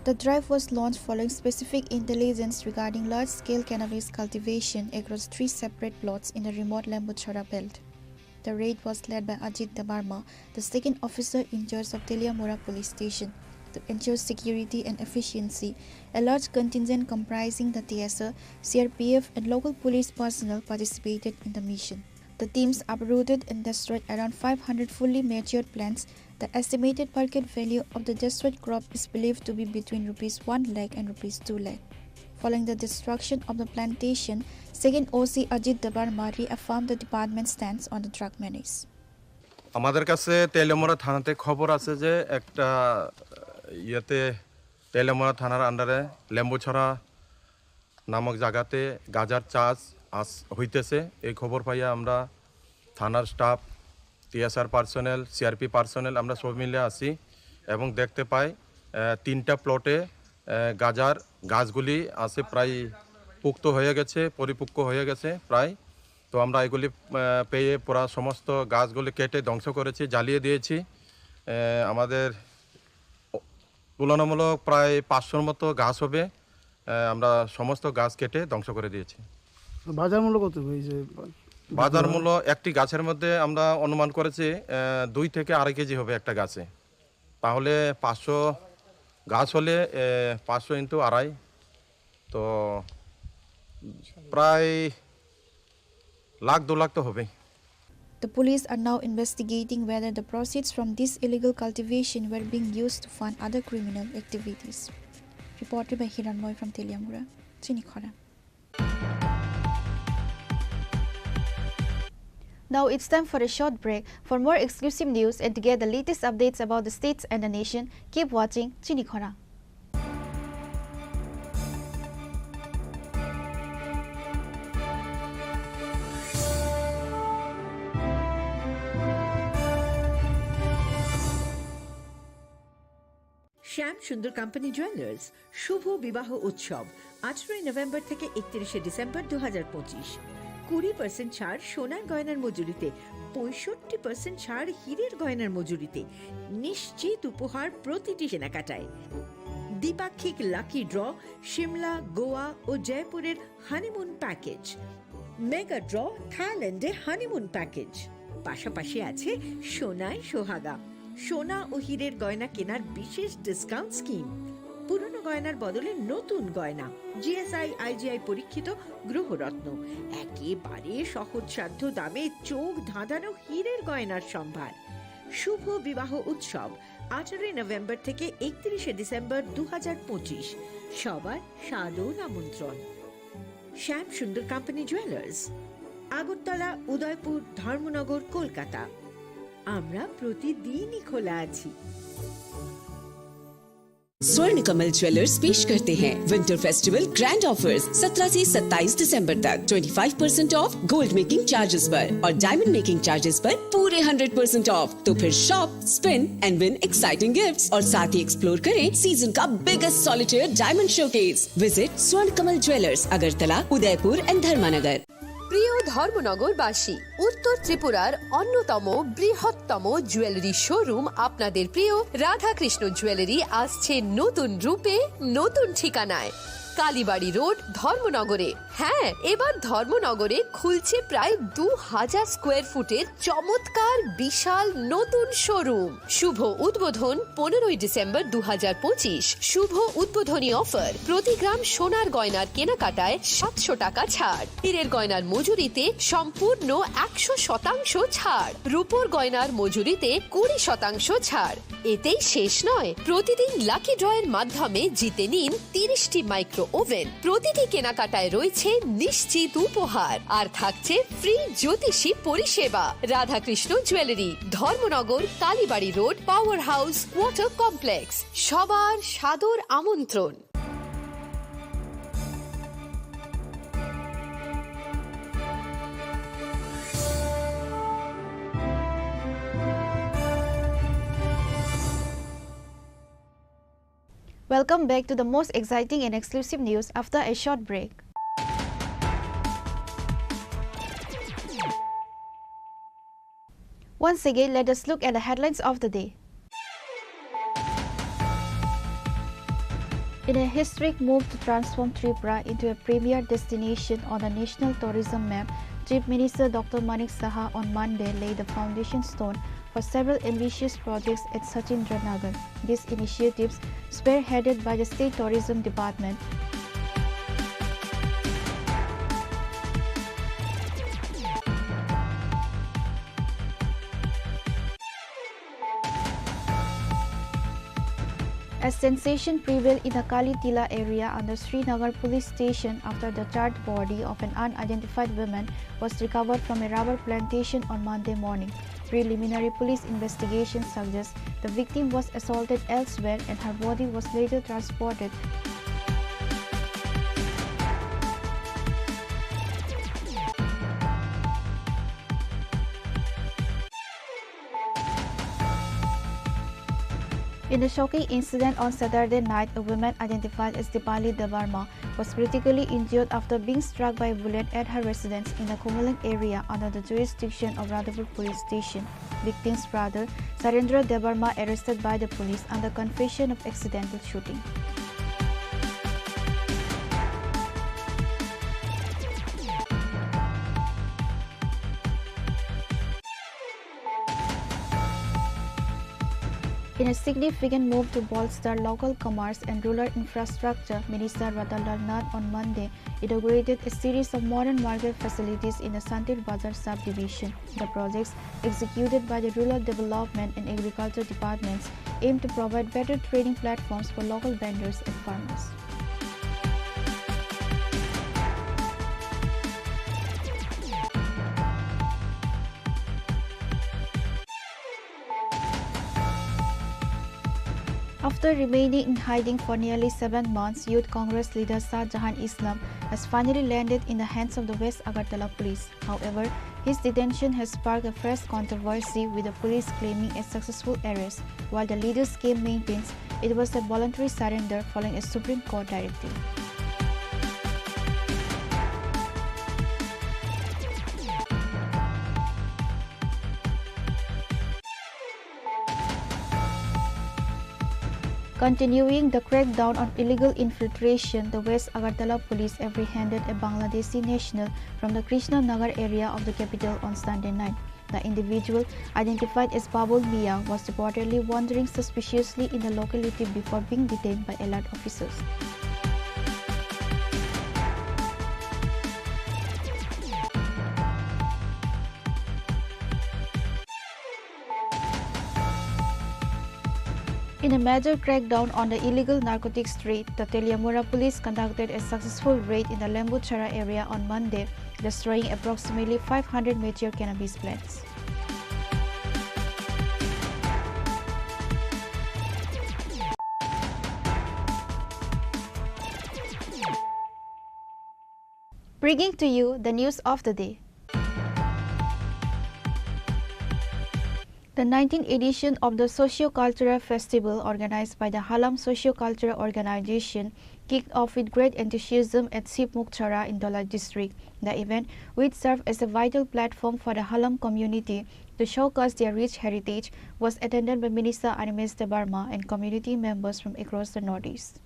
The drive was launched following specific intelligence regarding large-scale cannabis cultivation across 3 separate plots in the remote Lembuchara belt. The raid was led by Ajit Debarma, the second officer in charge of Teliamura police station. To ensure security and efficiency, a large contingent comprising the TSR, CRPF and local police personnel participated in the mission. The teams uprooted and destroyed around 500 fully matured plants. The estimated market value of the destroyed crop is believed to be between ₹1 lakh and ₹2 lakh. Following the destruction of the plantation, second OC Ajit Debarma reaffirmed the department's stance on the drug menace. আমাদের কাছে তেলিয়ামুড়া থানাতে খবর আছে যে একটা তেলিয়ামুড়া থানার আন্ডারে লেম্বুছড়া নামক জায়গাতে গাজার চাষ হইতেছে। এই খবর পাইয়া আমরা থানার staff, TSR personnel, CRP personnel আমরা সব মিলে আসি এবং দেখতে পাই 3টা প্লটে গাজার গাছগুলি আছে প্রায় পুক্ত হয়ে গেছে, পরিপক্ক হয়ে গেছে প্রায়। তো আমরা এগুলি পেয়ে পুরা সমস্ত গাছগুলি কেটে ধ্বংস করেছি, জ্বালিয়ে দিয়েছি। আমাদের তুলনামূলক প্রায় 500-র মতো গাছ হবে, আমরা সমস্ত গাছ কেটে ধ্বংস করে দিয়েছি। বাজার মূল্য কত? বাজার মূল্য একটি গাছের মধ্যে আমরা অনুমান করেছি 2 থেকে 2.5 কেজি হবে একটা গাছে। তাহলে 500 গাছ হলে 500 × 2.5, তো প্রায় $1-2 লাখ তো হবে। The police are now investigating whether the proceeds from this illegal cultivation were being used to fund other criminal activities. Reported by Hiranmoy from Teliamura, Chinikhara. Now it's time for a short break. For more exclusive news and to get the latest updates about the states and the nation, keep watching Chinikhara. শ্যাম সুন্দর company jewellers শুভ বিবাহ উৎসব 18 November থেকে 31 December 2025। 20% ছাড় সোনার গয়নার মজুরিতে, 65% ছাড় হীরের গয়নার মজুরিতে, নিশ্চিত উপহার প্রতিটি কেনাকাটায়। দ্বিপাক্ষিক লাকি ড্র, শিমলা, গোয়া ও জয়পুরের হানিমুন প্যাকেজ, মেগা ড্র থাইল্যান্ডে হানিমুন প্যাকেজ। পাশাপাশি আছে সোনায় সোহাগা, সোনা ও হীরের গয়না কেনার বিশেষ ডিসকাউন্ট স্কিম। পুরনো গয়নার বদলে নতুন গয়না, জিএসআই আইজিআই পরীক্ষিত গ্রহরত্ন, একেবারে সহজসাধ্য দামে চোখ ধাঁধানো হীরের গয়নার সম্ভার। শুভ বিবাহ উৎসব 18 নভেম্বর থেকে 31 ডিসেম্বর 2025। সবার সাদর আমন্ত্রণ। শ্যাম সুন্দর কোম্পানি জুয়েলার্স, আগরতলা, উদয়পুর, ধর্মনগর, কলকাতা। আমরা প্রতিদিনই খোলা আছি। स्वर्ण कमल ज्वेलर्स पेश करते हैं विंटर फेस्टिवल ग्रैंड ऑफर्स 17 से 27 दिसंबर तक 25% ऑफ गोल्ड मेकिंग चार्जेस पर और डायमंड मेकिंग चार्जेस पर पूरे 100% ऑफ। तो फिर shop, spin and win exciting gifts और साथ ही एक्सप्लोर करें सीजन का biggest solitaire diamond showcase. Visit स्वर्ण कमल ज्वेलर्स, अगरतला, उदयपुर एंड धर्मानगर। প্রিয় ধর্মনগরবাসী, উত্তর ত্রিপুরার অন্যতম বৃহত্তম জুয়েলারি শোরুম আপনাদের প্রিয় রাধাকৃষ্ণ জুয়েলারি আসছে নতুন রূপে, নতুন ঠিকানায়, কালীবাড়ি রোড, ধর্মনগরে। হ্যাঁ, এবার ধর্মনগরে খুলছে প্রায় 2000 স্কোয়ার ফুটের চমৎকার বিশাল নতুন শোরুম। শুভ উদ্বোধন 15 ডিসেম্বর 2025। শুভ উদ্বোধনী অফার, প্রতি গ্রাম সোনার গয়নার কেনাকাটায় 700 টাকা ছাড়, হীরের গয়নার মজুরিতে সম্পূর্ণ 100% ছাড়, রূপোর গয়নার মজুরিতে 20% ছাড়। এতেই শেষ নয়, প্রতিদিন লাকি ড্রয়ের মাধ্যমে জিতে নিন 30টি মাইক্রো ওভেন। প্রতিটি কেনাকাটায় রয়েছে নিশ্চিত উপহার আর থাকছে ফ্রি জ্যোতিষী পরিষেবা। Radhakrishna jewellery, Dharmanagar, Kalibari road, power house, water complex. সবার সাদর আমন্ত্রণ। Welcome back to the most exciting and exclusive news after a short break. Once again, let us look at the headlines of the day. In a historic move to transform Tripura into a premier destination on the national tourism map, Chief Minister Dr. Manik Saha on Monday laid the foundation stone for several ambitious projects at Sachindranagar. These initiatives, spearheaded by the State Tourism Department, as sensation prevailed in the Kali Tila area under Srinagar police station after the charred body of an unidentified woman was recovered from a rubber plantation on Monday morning. Preliminary police investigation suggests the victim was assaulted elsewhere and her body was later transported In a shocking incident on Saturday night, a woman identified as Dipali Debarma was critically injured after being struck by a bullet at her residence in the Kumalang area under the jurisdiction of Radhapur police station. Victim's brother, Sarendra Debarma, arrested by the police under confession of accidental shooting. In a significant move to bolster local commerce and rural infrastructure, Minister Ratanlal Nath on Monday inaugurated a series of modern market facilities in the Santir Bazar subdivision. The projects, executed by the Rural Development and Agriculture Departments, aim to provide better trading platforms for local vendors and farmers. After remaining in hiding for nearly 7 months, Youth Congress leader Shah Jahan Islam has finally landed in the hands of the West Agartala police. However, his detention has sparked a fresh controversy, with the police claiming a successful arrest, while the leader's camp maintains it was a voluntary surrender following a Supreme Court directive. Continuing the crackdown on illegal infiltration, the West Agartala police apprehended a Bangladeshi national from the Krishna Nagar area of the capital on Sunday night. The individual, identified as Babul Mia, was reportedly wandering suspiciously in the locality before being detained by alert officers. In a major crackdown on the illegal narcotics trade, the Teliamura police conducted a successful raid in the Lembuchara area on Monday, destroying approximately 500 mature cannabis plants. Bringing to you the news of the day. The 19th edition of the Socio-Cultural Festival, organized by the Halam Socio-Cultural Organization, kicked off with great enthusiasm at Sipmukhchara in Dholai district. The event, which served as a vital platform for the Halam community to showcase their rich heritage, was attended by Minister Animesh Debarma and community members from across the Northeast.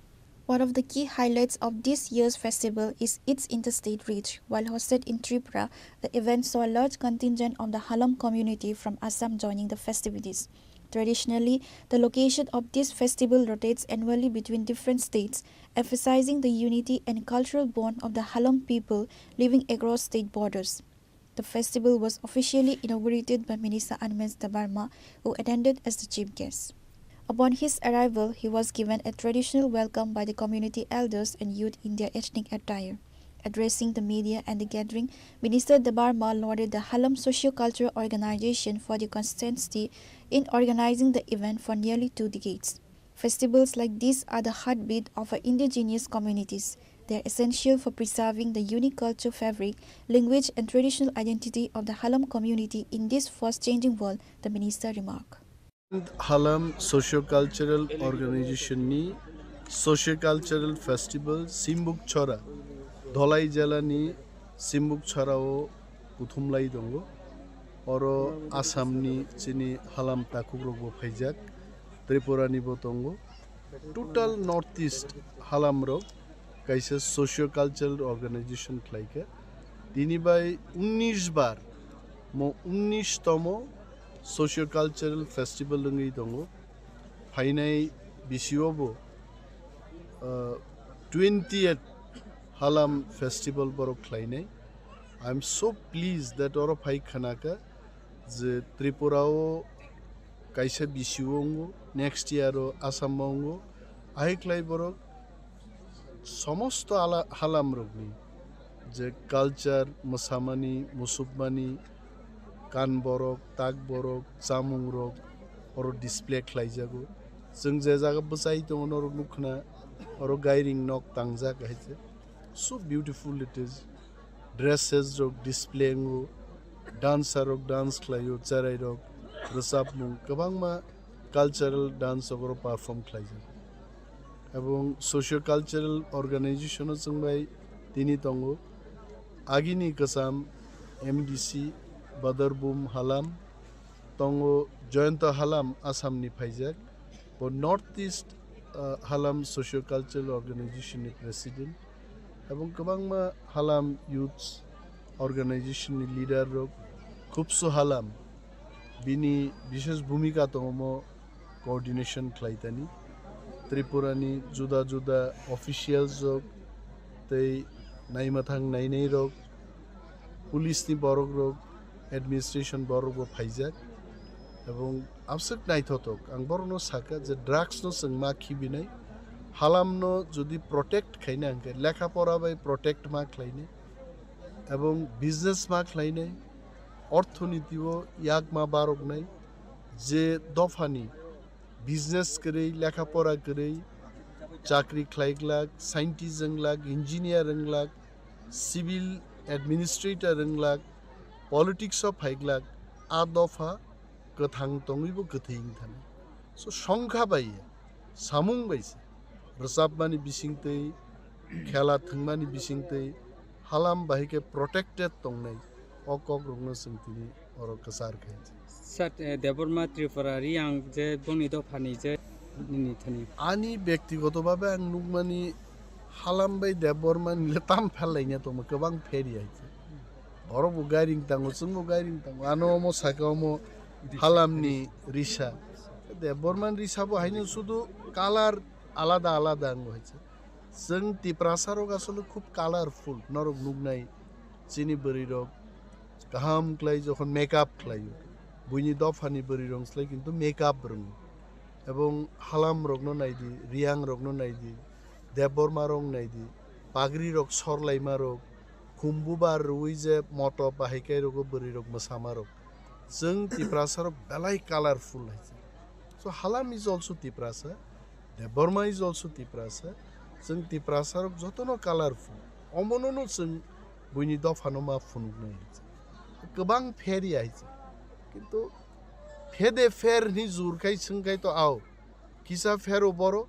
One of the key highlights of this year's festival is its interstate reach. While hosted in Tripura, the event saw a large contingent of the Halam community from Assam joining the festivities. Traditionally, the location of this festival rotates annually between different states, emphasizing the unity and cultural bond of the Halam people living across state borders. The festival was officially inaugurated by Minister Animesh Debarma, who attended as the chief guest. Upon his arrival, he was given a traditional welcome by the community elders and youth in their ethnic attire. Addressing the media and the gathering, Minister Debarma lauded the Halam Socio-Cultural Organization for their constancy in organizing the event for nearly 2 decades. Festivals like these are the heartbeat of our indigenous communities. They are essential for preserving the unique culture fabric, language and traditional identity of the Halam community in this fast-changing world, the minister remarked. Halam Socio-Cultural Organization ni Socio-Cultural Festival Simbukchara Dholai Jela ni Simbukchara o Puthumlai dongo oro Assam ni chini Halam Takugrogbo Phaijak Tripura ni botongo total Northeast Halam ro kaisa Socio-Cultural Organization khlaika তিনি বাই 19 বার 19তম socio cultural festival লঙ্গি দङ फाइनाय बिसियावबो 20th Halam festival बरक खालायनाय I am so please that और फाइ खानाका जे त्रिपुराओ काइसे बिसियावंगो नेक्स्ट ईयर आसामावंगो आइक्लाय बरक समस्त हालाम रगनि जे कालचार मोसामानि मुसुबमानि कान बरक ताक बरक जामुं रक और डिस्प्ले खालायजागो जों जे जागा बसाय दङ नरक नुखना और गायरिं नक तांजा गायजे so beautiful it is dresses रक डिस्प्ले ngो डांसर रक डांस खालायो चराय रक रोजाब मुं गोबां मा कालचाराल डांस और परफॉर्म खालायजा এবং सोशियो कालचाराल अर्गानाइजेशन जोंबाय दिनि दङ आगिनि गोसाम एमडीसी बदरबुम हालाम दङ जयंत हालाम आसामनि फाइजाक ब नर्थ ईस्ट हालाम सोशियो कालचाराल अर्गानाइजेशननि प्रेसिडेंट এবং गोबां मा हालाम यूथ्स अर्गानाइजेशननि लिडार रक खुबसो हालाम बिनि विशेष भूमिका दङ कोअर्डिनेशन खालायतानि त्रिपुरानि जुदा जुदा अफिशियल्स रक तै नायमाथां नायनाय रक पुलिसनि बरक रक एडमिनिस्ट्रेशन बरक फाइजाक এবং আবসক নাইথতক আং বরনো সাকা যে ড্রাগস নো जों मा खिबिनाय हालामनो जुदि प्रोटेक्ट खायना आंके लेखा पढ़ा बाय प्रोटेक्ट मा खालायनो এবং बिजनेस मा खालायनाय अर्थनीतिओ याक मा बारकनाय जे दफानि बिजनेस करै लेखा पढ़ा करै चाकरी खालायग्लाक साइंटिस्ट जोंलाक इंजिनियर रोंलाक सिविल एडमिनिस्ट्रेटर रोंलाक पलिटिक्स अफ फाइग्लाक आ दफा गोथां दङैबो गोथैं थानाय सो संख्या बायो सामुं बायसे रोजाबमानि बिसिंतै खेला थंमानि बिसिंतै हालाम बाहिके प्रोटेक्टेड दंनाय अकक रंनो सोंथिनि और कसार खायजे सात देबरमा त्रिपुरारि आं जे बनि दफानि जे निनि थानि आनि व्यक्तिगतभावे आं नुगमानि हालाम बाय देबरमानि लेताम फेलायना दङ गोबां फेरि आइजे बरबो गायरिं तांगो जोंबो गायरिं तांगो आनो मो साकावमो हालामनि रिसा देबरमान रिसाबो हायनो शुधु कालार आलादा आलादा आंगो हायছে जों तिप्रासारक आसले खूब कालारफुल नरक नुगनाय चिनि बरि रक गाहाम क्लाय जखन मेकआप क्लायो बुइनि दफानि बरि रंस्लाय किन्तु मेकआप रं এবং हालाम रगनो नायदि रियां रगनो नायदि देबरमा रं नायदि पागरि रक सरलायमा रक खुम्बुबार रुइजे मट बाहायकाय रग बरि रक मोसामा रक जों तिप्रासार बेलाय कालारफुल हायছে so Halam is also Tiprasa Debbarma is also Tiprasa जों तिप्रासार जतनो कालारफुल अमननो जों बुइनि दफानो मा फुनुगनाय हायছে गोबां फेरि हायছে किन्तु फेदे फेरनि जुरखाय सोंखाय तो आव किसा फेरो बरो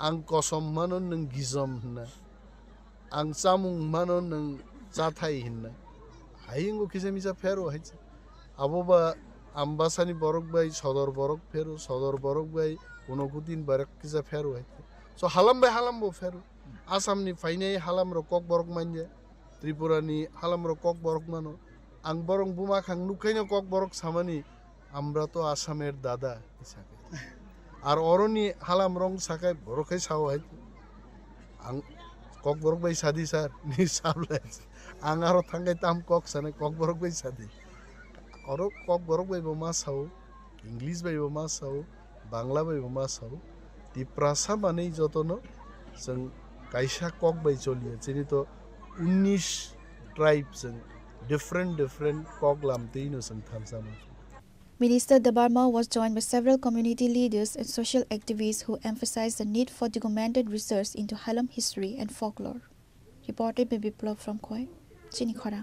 आं कसम मानो नों गिजम होनना आं सामुं मानो नों जाथाय होनना हायिंगो किसा मिसा फेरो हायছে आबोबा आम्बासानि बरक बाय सदर बरक फेरो सदर बरक बाय उनकुदिन बरक किसा फेरो हायছে सो हालाम बाय हालाम बो फेरो आसामनि फाइनाय हालाम र कक बरक मानजे त्रिपुरानि हालाम र कक बरक मानो आं बरं बुमा खां नुखायनो कक बरक सामानि আমরা তো আসামের দাদা হিসাবে আর অরনি হালাম রং সাকায় বরখাই সাও হয় আং কক বরক বাই সাদি স্যার নি সাবলাই আং আরো থাঙ্গাই তাম কক সানে কক বরক বাই সাদি অর কক বরক বাই মা সাও ইংলিশ বাই মা সাও বাংলা বাই মা সাও তিপ্রাসা মানেই যতনো जों কাইসা কক বাই চলিয়ে চিনি তো 19 ট্রাইবস ডিফারেন্ট কক লামতেইনো जों थामसामो Minister Debarma was joined by several community leaders and social activists who emphasized the need for documented research into Halam history and folklore. Reported by Biplov from Khoi, Chinikhora.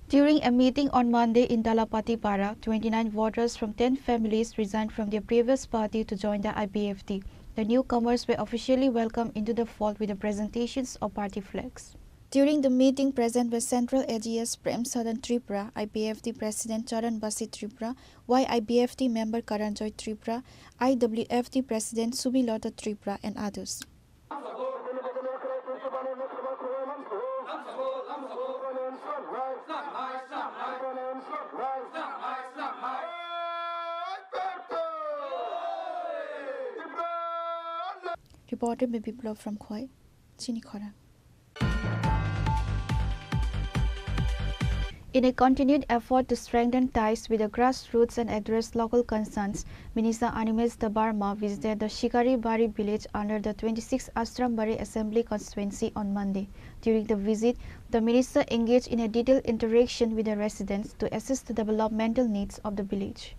During a meeting on Monday in Dalapati Para, 29 voters from 10 families resigned from their previous party to join the IBFT. The newcomers were officially welcomed into the fold with the presentations of party flags. During the meeting present were Central AGS Prem Sadan Tripura, IBFT President Charan Basi Tripura, YIBFT member Karanjoy Tripura, IWFT President Subhilata Tripura and others. Reported by Biplov from Khoi, Chinikhara. In a continued effort to strengthen ties with the grassroots and address local concerns, Minister Animesh Debarma visited the Shikari Bari village under the 26th Ashram Bari Assembly constituency on Monday. During the visit, the minister engaged in a detailed interaction with the residents to assess the developmental needs of the village.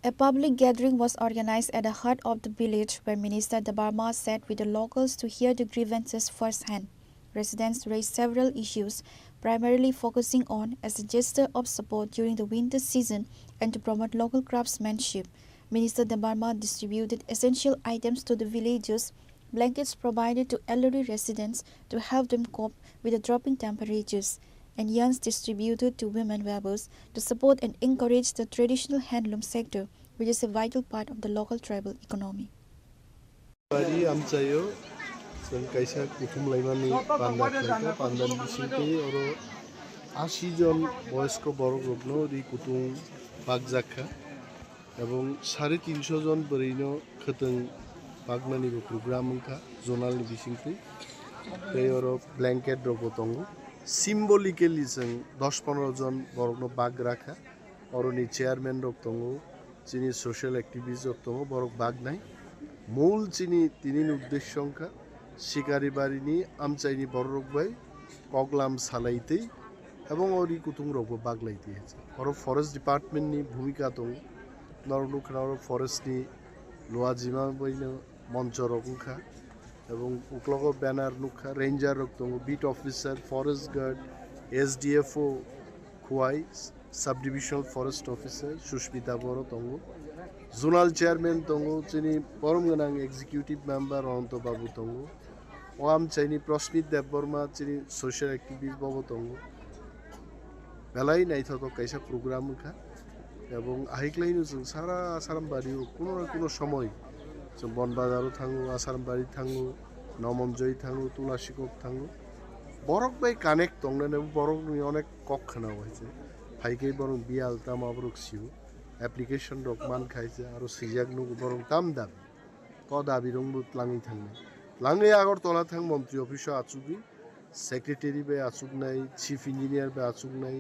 A public gathering was organized at the heart of the village where Minister Debarma sat with the locals to hear the grievances firsthand. Residents raised several issues, primarily focusing on as a gesture of support during the winter season and to promote local craftsmanship. Minister Debarma distributed essential items to the villagers, blankets provided to elderly residents to help them cope with the dropping temperatures, and yarns distributed to women weavers to support and encourage the traditional handloom sector, which is a vital part of the local tribal economy. जों कायसा कुटुमलायमानि पान्दा खालायखा पान्दानि बिसिंखै अरो 80 जन बयस्क बर' ग्रुपनो रि कुटुम बागजाखा এবং 350 जन बरैनो खोतों बागनानिबो programme खा जोनालनि बिसिंखै बे अरो blanket रबो दङ सिम्बलिकली जों 10-15 जन बर'नो बाग राखा अरोनि चेयारमैन रक दङ जिनि सोशल एक्टिविस्ट रक दङ बरक बागनाय मूल जिनि तिनिनि उद्देश्यंखा शिकारी बारिनी आमचाइनी बररकबाय कगलाम सालाइते এবং অরি কুতুং রব বাগলাইতে আছে আর ফরেস্ট ডিপার্টমেন্টনি ভূমিকা দং নরনু খানার ফরেস্টনি লোয়া জিমা বইনো মঞ্চ রকমখা এবং উকলগ ব্যানার নুখা রেঞ্জার রক দং beat officer forest guard SDFO Khowai sub divisional forest officer Susmita বড় দং জোনাল চেয়ারম্যান দং যিনি পরম গোনাং এক্সিকিউটিভ মেম্বার অনন্ত বাবু দং ওয়াম চাইনি প্রস্মিত দেববর্মা যিনি সোশ্যাল অ্যাক্টিভিস্ট বাবু দং বেলাই নাইথক কাইসা প্রোগ্রাম খা এবং আহিকলাইনো जों সারা আসারামবাড়িও কোনো না কোনো সময় जों বনবাজারও থাঙ্গো আসারামবাড়ি থাঙ্গো নমনজয় থাঙ্গো তুলাসিকক থাঙ্গো বরক বাই কানেক্ট দংনে বরক অনেক কক্ষনা হয়েছে ফাইকে বরং বিয়াল তাম আবরক সিউ অ্যাপ্লিকেশন রক মান খাইছে আর সিজাক নুক বরং তাম দাবি ক দাবি রংবো লাঙি থাঙ্গে লাঙে আগরতলা থাং মন্ত্রী অফিসে আচুগি সেক্রেটারি বে আচুক নাই চিফ ইঞ্জিনিয়ার বে আচুক নাই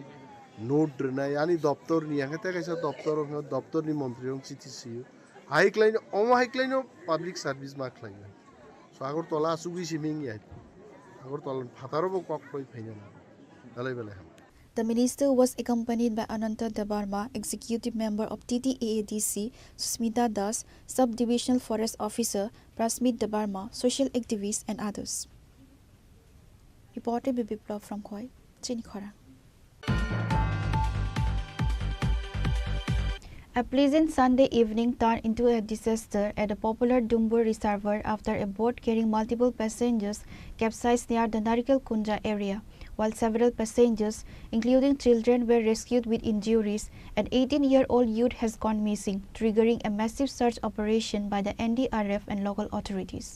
নোট নাই আনি দপ্তর নি আগে কাইসা দপ্তরনি মন্ত্রী রং চিঠি সিউ হাইকলাইন হাইকলাইনও পাবলিক সার্ভিস মা খাইন সো আগরতলা আচুগি সিমিং আই আগরতলা ফাতারবো কক কই ফাইনা না দালাই বেলা The minister was accompanied by Ananta Debarma, executive member of TTAADC, Susmita Das, sub-divisional forest officer, Prasmit Debarma, social activists and others. Reported by Biplov from Khoi, Chinikhara. A pleasant Sunday evening turned into a disaster at the popular Dumbur Reservoir after a boat carrying multiple passengers capsized near the Narikal Kunja area. While several passengers, including children, were rescued with injuries, an 18-year-old youth has gone missing, triggering a massive search operation by the NDRF and local authorities.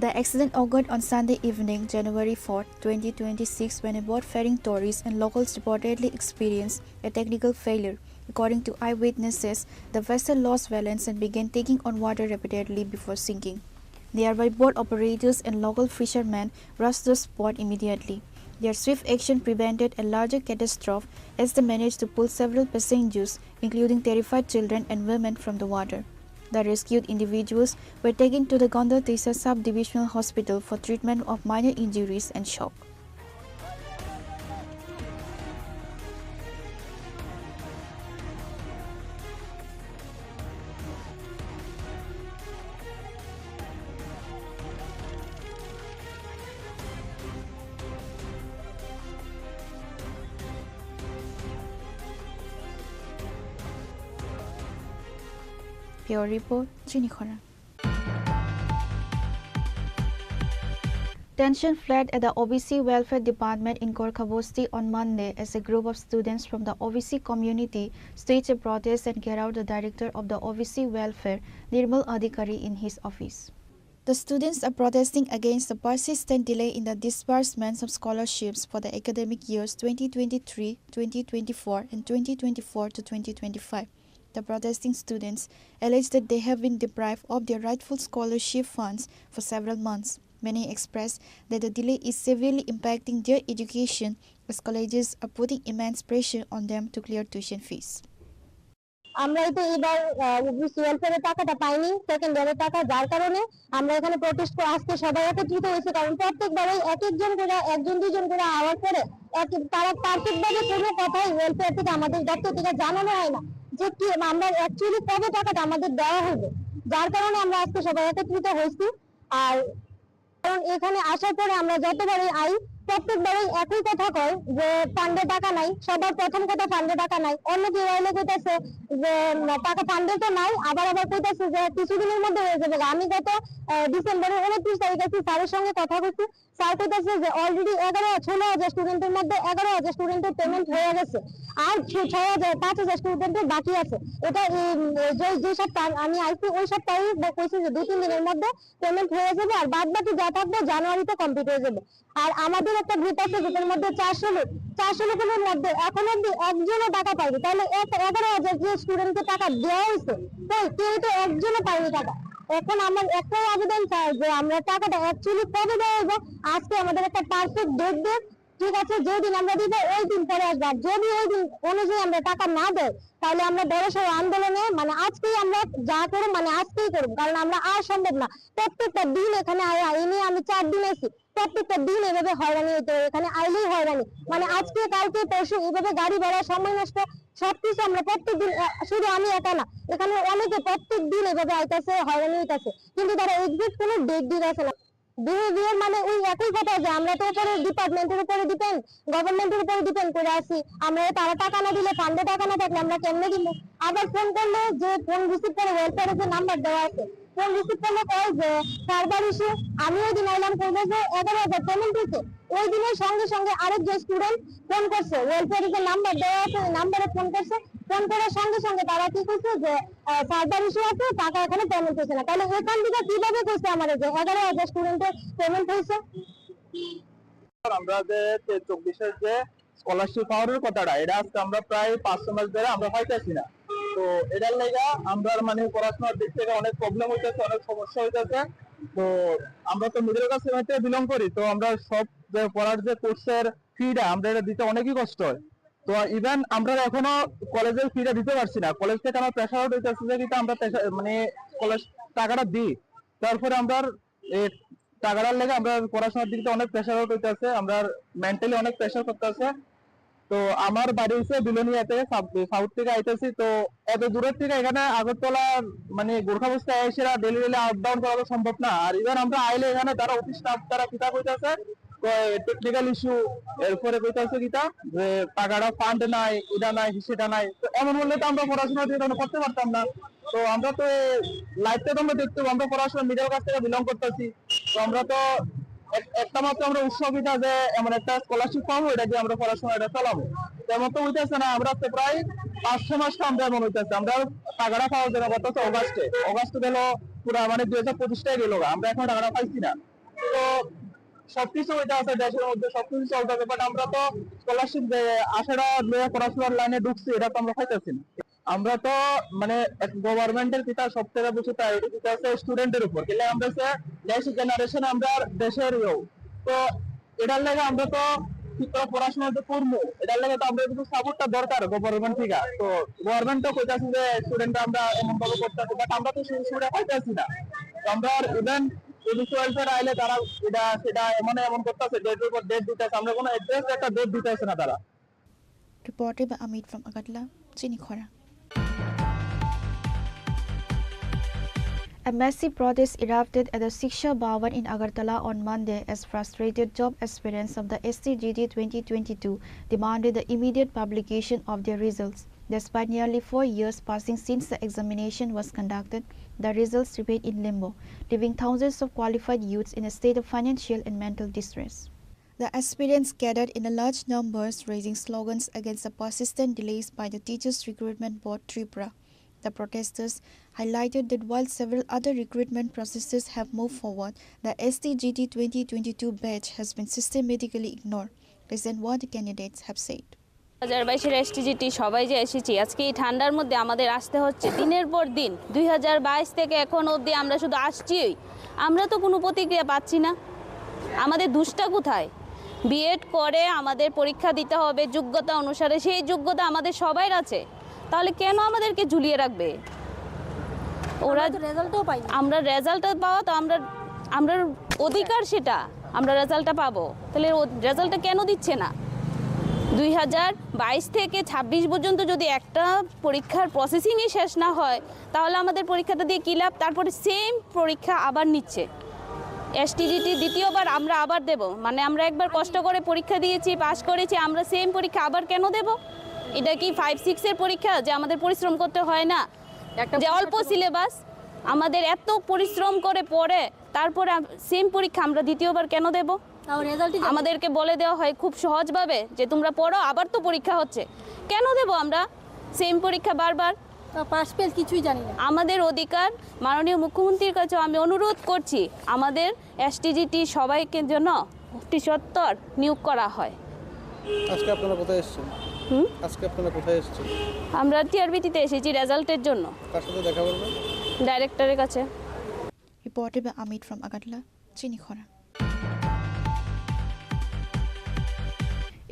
The accident occurred on Sunday evening, January 4, 2026, when a boat ferrying tourists and locals reportedly experienced a technical failure. According to eyewitnesses, the vessel lost balance and began taking on water repeatedly before sinking. Nearby boat operators and local fishermen rushed to the spot immediately. Their swift action prevented a larger catastrophe as they managed to pull several passengers, including terrified children and women, from the water. The rescued individuals were taken to the Gonda Tesa Sub-Divisional Hospital for treatment of minor injuries and shock. Pure Report, Chinikhara. Tension flared at the OBC Welfare Department in Gorkha on Monday as a group of students from the OBC community staged a protest and carried out the director of the OBC Welfare, Nirmal Adhikari, in his office. The students are protesting against the persistent delay in the disbursements of scholarships for the academic years 2023, 2024 and 2024 to 2025. The protesting students allege that they have been deprived of their rightful scholarship funds for several months. Many express that the delay is severely impacting their education as colleges are putting immense pressure on them to clear tuition fees. আমরা তো এবার OBC ওয়েলফেয়ারের টাকাটা পাইনি, second ইয়ারের টাকা, যার কারণে আমরা এখানে প্রোটেস্ট করে আজকে সবাই একত্রিত হয়েছে। কারণ প্রত্যেকবারে একজন করে একজন দুজন করে আওয়াজ করে তারা পারফেক্টভাবে কোনো কথাই ওয়েলফেয়ার থেকে আমাদের দপ্তর থেকে জানানো হয় না যে কি আমরা অ্যাকচুয়ালি কবে টাকাটা আমাদের দেওয়া হবে, যার কারণে আমরা আজকে সবাই একত্রিত হয়েছি। আর কারণ এখানে আসার পরে আমরা যতবারই আই প্রত্যেকবারই একই কথা কয় যে ফান্ডে টাকা নাই, সবার প্রথম কথা ফান্ডে টাকা নাই। অন্য কেউ আইলে কইতাছে যে টাকা ফান্ডে তো নাই, আবার কইতাছে যে কিছুদিনের মধ্যে হয়ে যাবে। আমি গত ডিসেম্বরের 29 তারিখে স্যারের সঙ্গে কথা বলছি, স্যার কইতাছে যে অলরেডি 16,000 স্টুডেন্টের মধ্যে 11,000 স্টুডেন্টের পেমেন্ট হয়ে গেছে, আর 5,000 স্টুডেন্টের বাকি আছে। এটা যে সপ্তাহ আমি আইছি ওই সপ্তাহে কইছে যে 2-3 দিনের মধ্যে পেমেন্ট হয়ে যাবে, আর বাদ বাকি যা থাকবে জানুয়ারিতে কমপ্লিট হয়ে যাবে। আর আমাদের একটা গ্রুপ আছে যেটার মধ্যে 400 লোকের মধ্যে এখন অব্দি একজনও টাকা পাইনি। তাহলে 11,000 যে স্টুডেন্টকে টাকা দেওয়া হয়েছে কেউ তো একজনও পাইনি টাকা। এখন আমার একটাই আবেদন চাই যে আমরা টাকাটা অ্যাকচুয়ালি কবে দেওয়া হবে, আজকে আমাদের একটা পারফেক্ট ডেট দেন, ঠিক আছে? যেদিন আমরা দিব ওই দিন পরে আসবো। যদি ওই দিন অনুযায়ী আমরা টাকা না দেয় তাহলে আমরা বড়সড় আন্দোলনে আজকেই আমরা যা করব আজকেই করবো। কারণ আমরা আর সম্ভব না প্রত্যেকটা দিন এখানে আইনি, আমি 4 দিন আছি, প্রত্যেকটা দিন এভাবে হয়রানি হতো, এখানে আইলেই হয়রানি, আজকে কালকে পরশু এভাবে গাড়ি ভাড়া, সময় নষ্ট, সবকিছু আমরা প্রত্যেকদিন, শুধু আমি একা না, এখানে অনেকে প্রত্যেক দিন এভাবে আইতাছে, হয়রানি হইতাছে, কিন্তু তারা এক্সাক্ট কোনো ডেট দিতেছে না। বিহেভিয়ার ওই একই কথা যে আমরা তো উপরে ডিপার্টমেন্টের উপরে ডিপেন্ড, গভর্নমেন্টের উপরে ডিপেন্ড করে আছি। আমরা তারা টাকা না দিলে, ফান্ডে টাকা না থাকলে আমরা কেমনে দিব? আবার ফোন করলে যে ফোন রিসিভ করে ওয়েলফেয়ারের যে নাম্বার দেওয়া আছে, ফোন রিসিভ করলে কয় যে সার্ভার ইস্যু। আমি ওই দিন আইলাম করবো যে 11,000 পেমেন্ট হয়েছে, ওই দিনের সঙ্গে সঙ্গে আরেক যে স্টুডেন্ট ফোন করছে, ওয়েলফেয়ারের যে নাম্বার দেওয়া আছে ওই নাম্বারে ফোন করছে, ফোন করার সঙ্গে সঙ্গে তারা কি করছে যে সার্ভার ইস্যু আছে, টাকা এখানে পেমেন্ট হয়েছে না। তাহলে এখান থেকে কিভাবে করছে আমাদের যে 11,000 স্টুডেন্টের পেমেন্ট হয়েছে? আমরা যে 24-এর যে স্কলারশিপ পাওয়ার কথাটা, এটা আজকে আমরা প্রায় 5 মাস ধরে আমরা পাইতেছি না। তো এটার লেগা আমরা পড়াশোনার দিক থেকে অনেক প্রবলেম হইতেছে, অনেক সমস্যা হইতেছে। তো আমরা তো মিডল ক্লাস ফ্যামিলিতে বিলং করি, তো আমরা সব যে পড়ার যে কোর্সের ফিটা আমরা এটা দিতে অনেকই কষ্ট হয়। তো ইভেন আমরা এখনো কলেজের ফিটা দিতে পারছি না, কলেজ থেকে আমার প্রেশার আউট হইতেছে যে কিন্তু আমরা কলেজ টাকাটা দিই, তারপরে আমরা টাকাটার লেগে আমরা পড়াশোনার দিকে অনেক প্রেশার আউট হইতেছে, আমরা মেন্টালি অনেক প্রেশার করতেছে। তো আমার বাড়ি হচ্ছে বিলোনিয়াতে, সাউথ থেকে আইতেছি। তো এত দূরের থেকে এখানে আগরতলা গোর্খা বস্তায় এসে ডেলি আপ ডাউন করা সম্ভব না। আর ইভেন আমরা আইলে এখানে তারা অফিস স্টাফ তারা কিতা কইতাছে টেকনিক্যাল ইস্যু, এরপরে কইতাছে কিতা যে টাকাটা ফান্ড নাই, এটা নাই, সেটা নাই। তো এমন হলে তো আমরা পড়াশোনা দিয়ে করতে পারতাম না। তো আমরা তো লাইফটা তো আমরা দেখতে, আমরা পড়াশোনা মিডল ক্লাস থেকে বিলং করতেছি। তো আমরা তো একটা মাত্র আমরা উৎসবিতা যে এমন একটা স্কলারশিপ পাবো, এটা দিয়ে আমরা পড়াশোনা এটা চালাবো, তেমন তো হইতেছে না। আমরা প্রায় 5-6 মাস আমরা এমন হইতেছে, আমরা টাকাটা পাওয়ার জন্য করতেছে অগাস্টে গেল পুরা 2025 গেল, আমরা এখন টাকাটা পাইছি না। তো সবকিছু হইতে আছে দেশের মধ্যে, সবকিছু চলতেছে, বাট আমরা তো স্কলারশিপ যে আশাটা লয়ে পড়াশোনার লাইনে ঢুকছি, এটা তো আমরা পাইতেছি না। আমরা তো গভর্নমেন্টের পিতা সব থেকে বেশি প্রায়োরিটি দিতে আছে স্টুডেন্টের উপর, কিন্তু আমরা নেক্সট জেনারেশন আমরা দেশের তো এটার লাগে আমরা তো ঠিক করে পড়াশোনা যে করবো, এটার লাগে তো আমরা কিন্তু সাপোর্টটা দরকার গভর্নমেন্ট থেকে। তো গভর্নমেন্ট তো কইতাছে যে স্টুডেন্ট আমরা এমন ভাবে করতেছি, বাট আমরা তো সেই সুবিধা পাইতেছি না। আমরা ইভেন ওয়েলফেয়ার আইলে তারা এটা সেটা এমন করতেছে, ডেটের উপর ডেট দিতেছে, আমরা কোনো এড্রেস একটা ডেট দিতেছে না তারা। Reported by Amit from Agartala, Chinikhora. A massive protest erupted at the Shiksha Bhavan in Agartala on Monday as frustrated job aspirants of the SCGD 2022 demanded the immediate publication of their results. Despite nearly 4 years passing since the examination was conducted, the results remain in limbo, leaving thousands of qualified youths in a state of financial and mental distress. The aspirants gathered in large numbers, raising slogans against the persistent delays by the Teachers Recruitment Board Tripura. The protesters highlighted that while several other recruitment processes have moved forward, the STGT 2022 batch has been systematically ignored. Listen what the candidates have said. 2022 STGT সবাই যে এসেছি আজকে এই ঠান্ডার মধ্যে আমাদের আসতে হচ্ছে দিনের পর দিন 2022 থেকে এখন অবধি আমরা শুধু আসছি আমরা তো কোনো প্রতিক্রিয়া পাচ্ছি না আমাদের দুষ্টা কোথায় বিএড করে আমাদের পরীক্ষা দিতে হবে যোগ্যতা অনুসারে সেই যোগ্যতা আমাদের সবার আছে তাহলে কেন আমাদেরকে ঝুলিয়ে রাখবে ওরা রেজাল্টও পাই আমরা রেজাল্টটা পাওয়া তো আমরা অধিকার সেটা আমরা রেজাল্টটা পাবো তাহলে রেজাল্টটা কেন দিচ্ছে না 2022 থেকে 26 পর্যন্ত যদি একটা পরীক্ষার প্রসেসিংই শেষ না হয় তাহলে আমাদের পরীক্ষাটা দিয়ে কি লাভ তারপরে সেম পরীক্ষা আবার নিচ্ছে এসটিজিটি দ্বিতীয়বার আমরা আবার দেব মানে আমরা একবার কষ্ট করে পরীক্ষা দিয়েছি পাস করেছি আমরা সেম পরীক্ষা আবার কেন দেব এটা কি 5-6 এর পরীক্ষা যে আমাদের পরিশ্রম করতে হয় না যে অল্প সিলেবাস আমাদের এত পরিশ্রম করে পড়ে তারপরে সেম পরীক্ষা আমরা দ্বিতীয়বার কেন দেব আমাদেরকে বলে দেওয়া হয় খুব সহজভাবে যে তোমরা পড়ো আবার তো পরীক্ষা হচ্ছে কেন দেব আমরা সেম পরীক্ষা বারবার পাস ফেল কিছুই জানি না আমাদের অধিকার মাননীয় মুখ্যমন্ত্রীর কাছে আমি অনুরোধ করছি আমাদের এসটিজিটি সবাইকে জন্য অতি সত্বর নিয়োগ করা হয় আজকে আপনারা কোথায় এসেছেন আজকে আপনারা কোথায় এসেছেন আমরা টিআরবিটিতে এসেছি রেজাল্টের জন্য কার সাথে দেখা করবেন ডাইরেক্টরের কাছে Reported by Amit from Agadla, Chinikhora.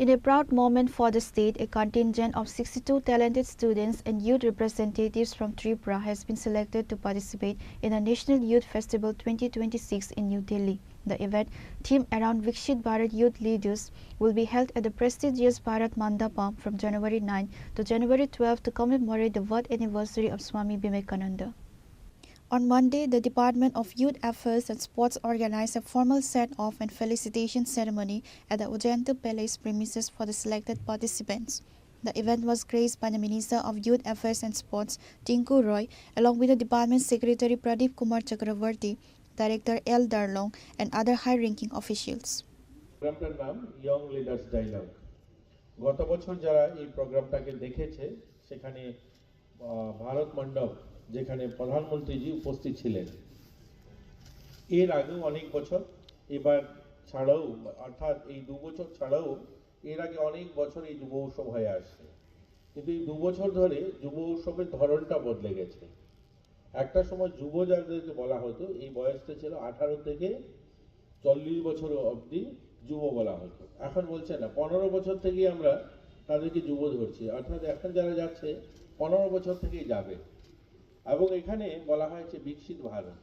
In a proud moment for the state, a contingent of 62 talented students and youth representatives from Tripura has been selected to participate in the National Youth Festival 2026 in New Delhi. The event, themed around Vikshit Bharat Youth Leaders, will be held at the prestigious Bharat Mandapam from January 9 to January 12 to commemorate the birth anniversary of Swami Vivekananda. On Monday, the Department of Youth Affairs and Sports organized a formal send-off and felicitation ceremony at the Ojanta Palace premises for the selected participants. The event was graced by the Minister of Youth Affairs and Sports, Tinku Roy, along with the Department Secretary Pradeep Kumar Chakravarti, Director L. Darlong, and other high-ranking officials. প্রোগ্রামটার নাম young leaders dialogue গত বছর যারা এই প্রোগ্রামটাকে দেখেছে সেখানে ভারত মণ্ডপ যেখানে প্রধানমন্ত্রীজি উপস্থিত ছিলেন এর আগেও অনেক বছর এবার ছাড়াও অর্থাৎ এই 2 বছর ছাড়াও এর আগে অনেক বছর এই যুব উৎসব হয়ে আসছে কিন্তু এই 2 বছর ধরে যুব উৎসবের ধরনটা বদলে গেছে একটা সময় যুব যাদেরকে বলা হতো এই বয়সটা ছিল 18 থেকে 40 বছর অবধি যুব বলা হতো এখন বলছে না 15 বছর থেকেই আমরা তাদেরকে যুব ধরছি অর্থাৎ এখন যারা যাচ্ছে 15 বছর থেকেই যাবে এবং এখানে বলা হয়েছে বিকশিত ভারত